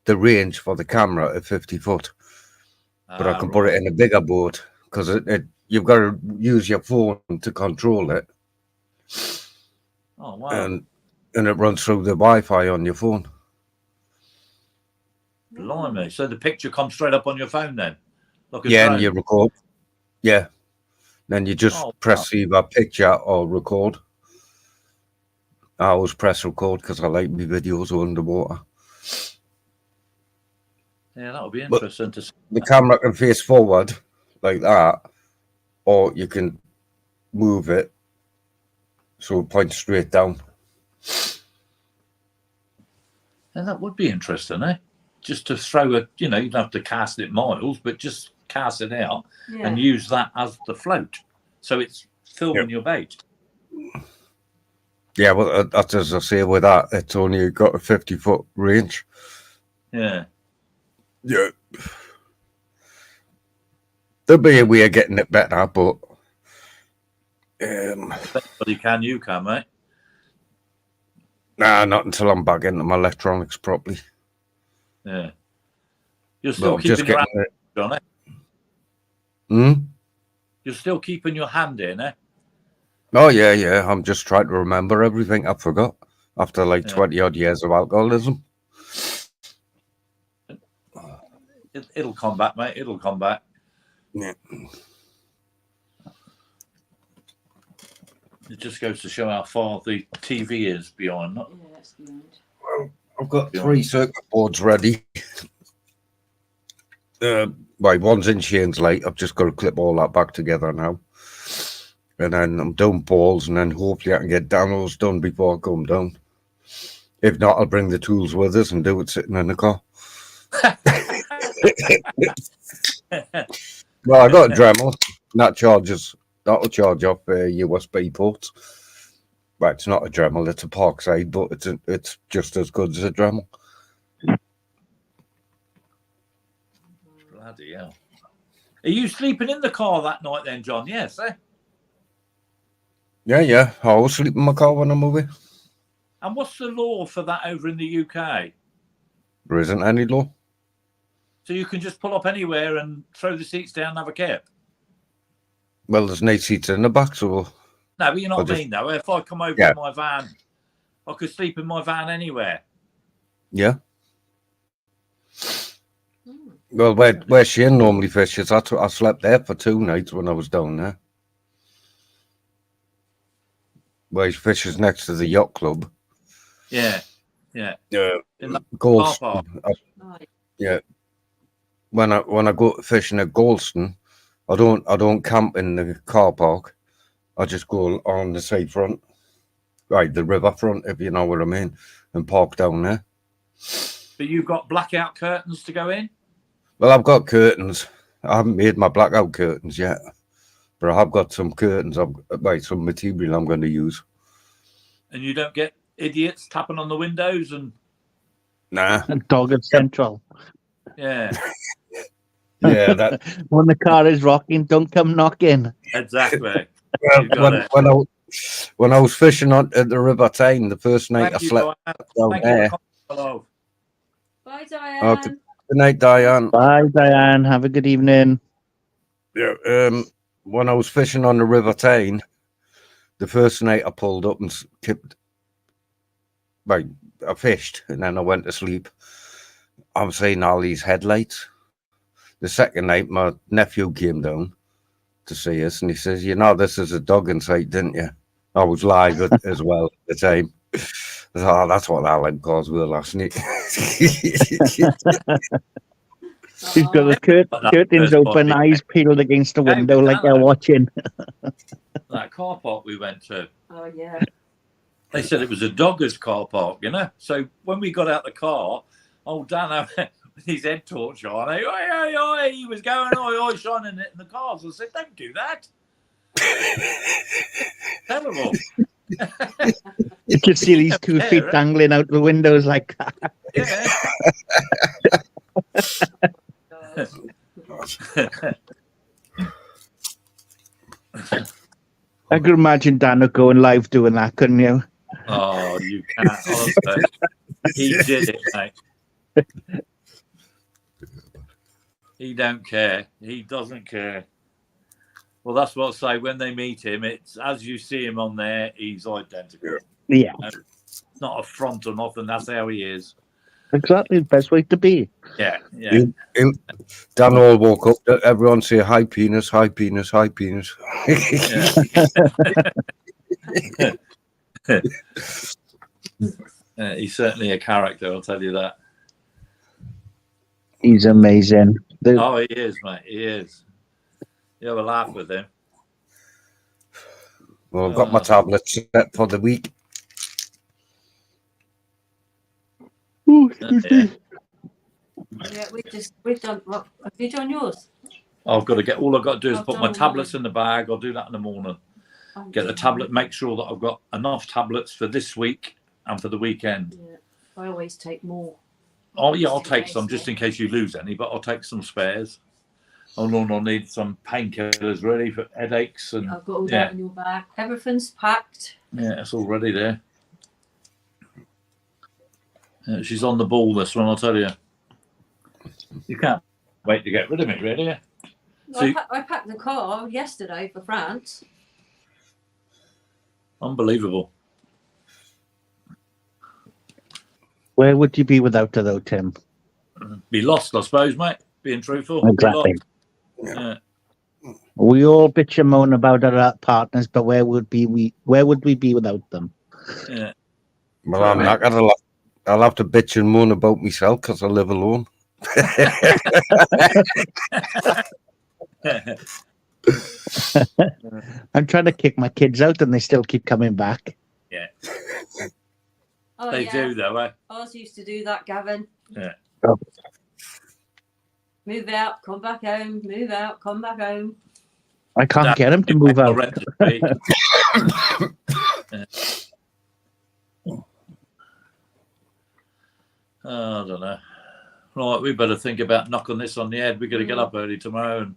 range for the camera at 50 foot. But I can put it in a bigger boat because you've got to use your phone to control it. Oh wow! And it runs through the Wi-Fi on your phone. Blimey! So the picture comes straight up on your phone then? Like a Yeah, drone. and you record. Yeah. Then you just press either picture or record. I always press record because I like my videos underwater. Yeah, that'll be interesting to see. The camera can face forward like that, or you can move it so it points straight down. And that would be interesting, eh? Just to throw a, you don't have to cast it miles, but just cast it out and use that as the float. So it's filming your bait. Yeah, well, that's as I say with that, it's only got a 50 foot range. Yeah. Yeah. There'll be a way of getting it better, but If anybody can, you can, mate. Nah, not until I'm back into my electronics properly. Yeah. You're still Well, just keeping your hand getting in, John, eh? You're still keeping your hand in, eh? Oh, yeah. I'm just trying to remember everything I forgot after like 20 odd years of alcoholism. It'll come back, mate. It'll come back. Yeah. It just goes to show how far the TV is behind. Yeah, that's the end. Well, I've got 3 circuit boards ready. One's in Shane's light. I've just got to clip all that back together now. And then I'm doing balls, and then hopefully I can get Daniels done before I come down. If not, I'll bring the tools with us and do it sitting in the car. Well, I got a Dremel. That'll charge off USB ports. Well, it's not a Dremel, it's a Parkside, but it's just as good as a Dremel. Bloody hell. Are you sleeping in the car that night then, John? Yes, eh? Yeah. I always sleep in my car when I'm away. And what's the law for that over in the UK? There isn't any law. So you can just pull up anywhere and throw the seats down and have a kip? Well, there's no seats in the back, so... No, but you know what I mean, though. If I come over in my van, I could sleep in my van anywhere. Yeah. Well, where Shane normally fishes, I slept there for 2 nights when I was down there. Where he fishes next to the yacht club. Yeah. Yeah. In the Galston. car park. Yeah. When I go fishing at Galston, I don't camp in the car park. I just go on the side front, right, the river front, if you know what I mean, and park down there. But you've got blackout curtains to go in? Well, I've got curtains. I haven't made my blackout curtains yet, but I have got some curtains. I've got some material I'm going to use. And you don't get idiots tapping on the windows and Nah. Dog at Central. yeah, Yeah, that. When the car is rocking, don't come knocking. exactly. Well, You've got it. when I was fishing at the River Tyne the first night Thank I you, slept Diane. down Thank there. you for hello. Bye, Diane. Okay. Good night, Diane. Bye, Diane. Have a good evening. Yeah, when I was fishing on the River Tyne, the first night I pulled up and kept, like, I fished and then I went to sleep. I'm seeing all these headlights. The second night, my nephew came down to see us and he says, "You know, this is a dog in sight, didn't you?" I was live as well at the time. I thought, "Oh, that's what Alan calls were last night." She's got the curtains first open, body. eyes peeled against the Hey, window like they're hello. watching. That car park we went to, Oh, yeah. they said it was a dogger's car park, you know. So when we got out the car, old Dan with his head torch on, oi, oi, oi, he was going oi, oi, shining it in the cars. I said, "Don't do that." Terrible. You can see these 2 Yeah, feet right. dangling out the windows like that. Yeah. I could imagine Dano going live doing that, couldn't you? Oh, you can't. Honestly. He did it, mate. He don't care. He doesn't care. Well, that's what I say. When they meet him, it's as you see him on there, he's identical. Yeah, It's not a front or nothing. That's how he is. exactly the best way to be. Yeah, yeah. Dan all woke up, everyone say, "High penis, high penis, high penis." He's certainly a character, I'll tell you that. He's amazing. Oh, he is, mate. He is. You have a laugh with him. Well, I've got my tablet set for the week. Ooh, excuse me. Yeah, we've done, what, have you done yours? I've got to get, all I've got to do is I've put my done tablets in the bag. I'll do that in the morning. Get the tablet, make sure that I've got enough tablets for this week and for the weekend. Yeah, I always take more. Oh, yeah, I'll take some just in case you lose any, but I'll take some spares. Oh, no, I'll need some painkillers ready for headaches. And I've got all yeah. that in your bag. Everything's packed. Yeah, it's all ready there. She's on the ball, this one, I'll tell you. You can't wait to get rid of it, really. So I packed the car yesterday for France. unbelievable. Where would you be without her, though, Tim? Be lost, I suppose, mate. Being truthful. Be Exactly. lost. Yeah. We all bitch and moan about our partners, but where would we be without them? Yeah. Well, I'm not gonna. I'll have to bitch and moan about myself because I live alone. I'm trying to kick my kids out, and they still keep coming back. Yeah. Oh, They yeah. do, though, eh? Ours used to do that, Gavin. Yeah. Oh. Move out, come back home. Move out, come back home. I can't That- get them to move out. Rent this week. Yeah. Oh, I don't know. Right, we better think about knocking this on the head. We've got to get up early tomorrow and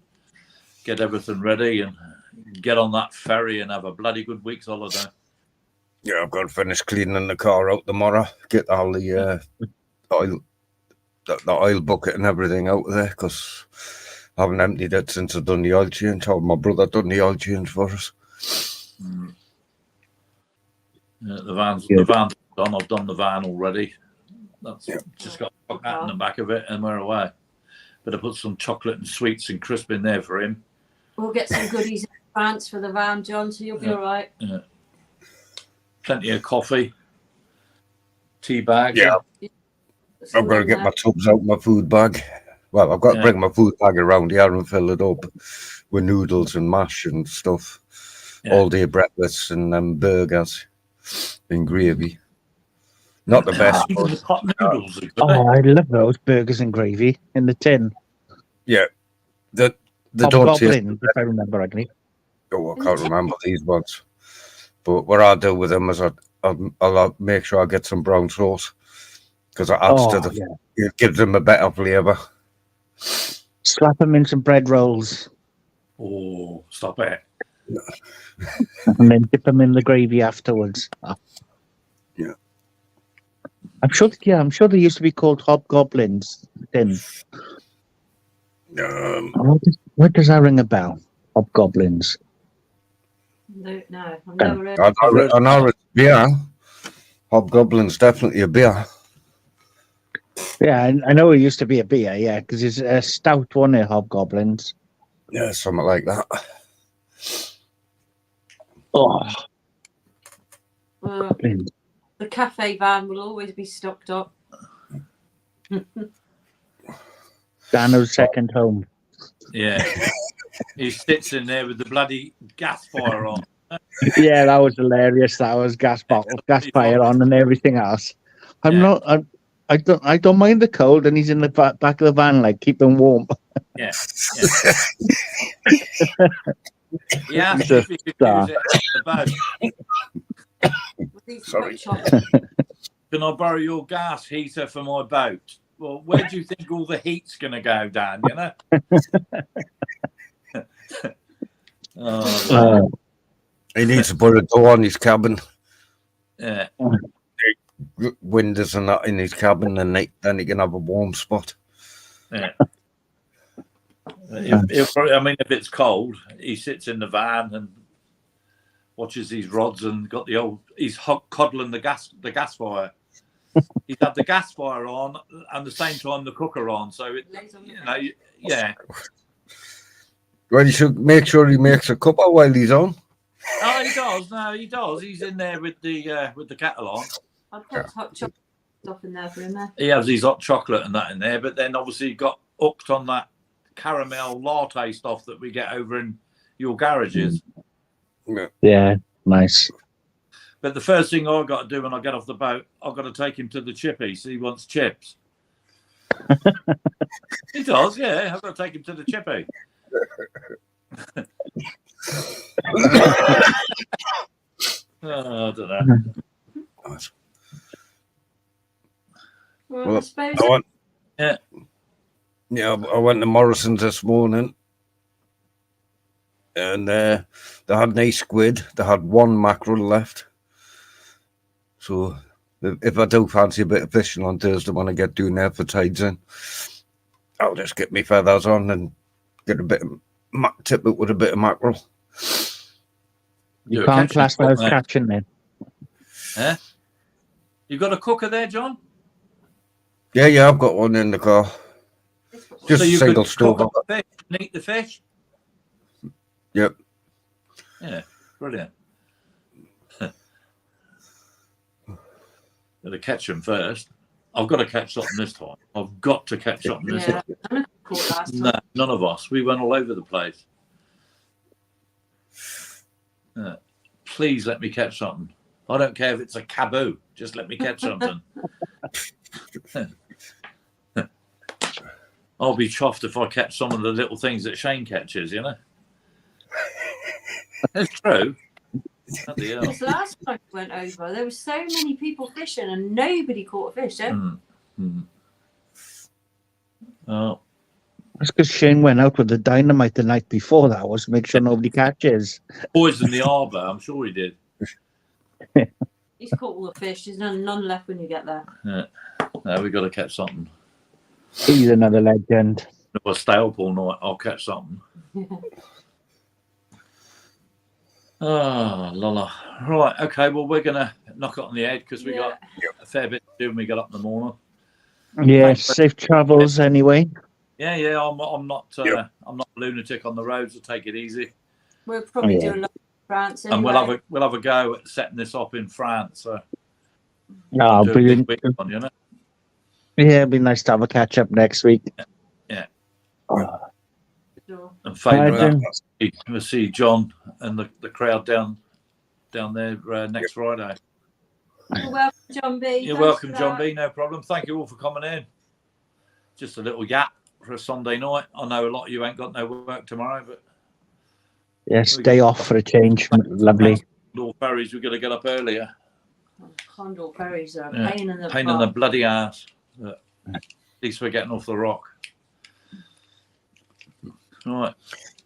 get everything ready and get on that ferry and have a bloody good week's holiday. Yeah, I've got to finish cleaning the car out tomorrow. Get all the oil, the oil bucket and everything out of there because I haven't emptied it since I've done the oil change. Oh, my brother done the oil change for us. Mm. Yeah, the van's Good. done. I've done the van already. That's just got a hat in the back of it and we're away. Better put some chocolate and sweets and crisp in there for him. We'll get some goodies in France for the van, John, so you'll be all right. Yeah. Plenty of coffee, tea bags. Yeah. I've got to get my tubs out my food bag. Well, I've got to Yeah. bring my food bag around here and fill it up with noodles and mash and stuff. Yeah. All day breakfasts and burgers and gravy. Not the best. Even the pot noodles are good. Oh, I love those burgers and gravy in the tin. The don't taste. Hobgoblins, if I remember rightly. Oh, I can't remember these ones. But what I'll do with them is I'll make sure I get some brown sauce because it adds to the. yeah. It gives them a better flavour. Slap them in some bread rolls Oh, stop it. and then dip them in the gravy afterwards. Yeah. I'm sure they used to be called hobgoblins then. What does that ring a bell? Hobgoblins. No, I've never heard. I know it's beer. Hobgoblin's definitely a beer. Yeah, I know it used to be a beer, yeah, because it's a stout one, hobgoblins. Yeah, something like that. Oh, The cafe van will always be stocked up. Dano's second home. Yeah. He sits in there with the bloody gas fire on. Yeah, that was hilarious. That was gas fire on, and everything else. I don't mind the cold, and he's in the back of the van, like keeping warm. Yeah. Yeah, He's a if we could star. use it as a boat. Sorry. Can I borrow your gas heater for my boat? Well, where do you think all the heat's going to go, Dan? You know? Oh, He needs to put a door on his cabin, yeah. windows and that in his cabin, and then he can have a warm spot. Yeah. If it's cold, he sits in the van and watches these rods and he's coddling the gas fire. He's had the gas fire on and the same time the cooker on. So yeah. Well, you should make sure he makes a cuppa while he's on. Oh, he does. No, he does. He's in there with the kettle on. I've got hot chocolate stuff in there for him there. He has his hot chocolate and that in there, but then obviously he got hooked on that caramel latte stuff that we get over in your garages. Yeah, nice. But the first thing I've got to do when I get off the boat, I've got to take him to the chippies. He wants chips. He does, yeah. I've got to take him to the chippy. I don't know. Well, I suppose. I went to Morrison's this morning, and they had nice squid. They had one mackerel left. So if I do fancy a bit of fishing on Thursday when I get doing there for tides in, I'll just get my feathers on and get a bit of tip it with a bit of mackerel. You can't class that as catching then. Eh? You got a cooker there, John? Yeah, I've got one in the car. Just so a you single could stove. cook up the fish and eat the fish? Yep. Yeah, brilliant. Got to catch them first. I've got to catch something this time. I've got to catch something this time. I caught last time. No, none of us. We went all over the place. Please let me catch something. I don't care if it's a caboo. Just let me catch something. I'll be chuffed if I catch some of the little things that Shane catches, you know? It's true. Bloody hell. This last time we went over, there were so many people fishing and nobody caught a fish. Eh? Oh, That's because Shane went out with the dynamite the night before. That was to make sure nobody catches. poisoned the harbour. I'm sure he did. He's caught all the fish. There's none left when you get there. No, we got to catch something. He's another legend. If I stay up all night, I'll catch something. Oh, Lola. Right, okay. Well, we're going to knock it on the head because we got a fair bit to do when we get up in the morning. Yeah, safe travels anyway. Yeah. I'm not a lunatic on the roads. I'll take it easy. We'll probably do a lot in France anyway. And we'll have a go at setting this up in France. So Oh, do a brilliant. big one, you know? Yeah, it'd be nice to have a catch up next week. Yeah. Sure. And favourite Imagine. we'll see John and the crowd down there next Friday. You're welcome, John B. You're Thanks welcome, for John that. B. No problem. Thank you all for coming in. Just a little yap for a Sunday night. I know a lot of you ain't got no work tomorrow, but Yes, day off for a change. Lovely. Condor ferries, we've got to get up earlier. Condor ferries are a Yeah, pain in the Pain in the butt. bloody ass. But at least we're getting off the rock. Right.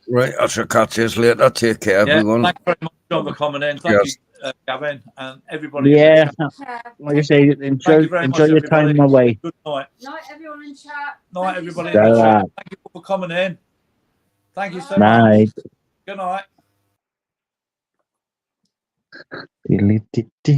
Right, I shall catch you later. Take care, Yeah, everyone. thanks very much, John, for coming in. Thank Yes. you, Gavin, and everybody. Yeah, Yeah. like I say, enjoy Thank you very much, your time everybody. away. Good night. Night, everyone in chat. Night, Thank you everybody. so in the much. chat. Thank you all for coming in. Thank you so much. Night. Good night. Diddly-dee-dee.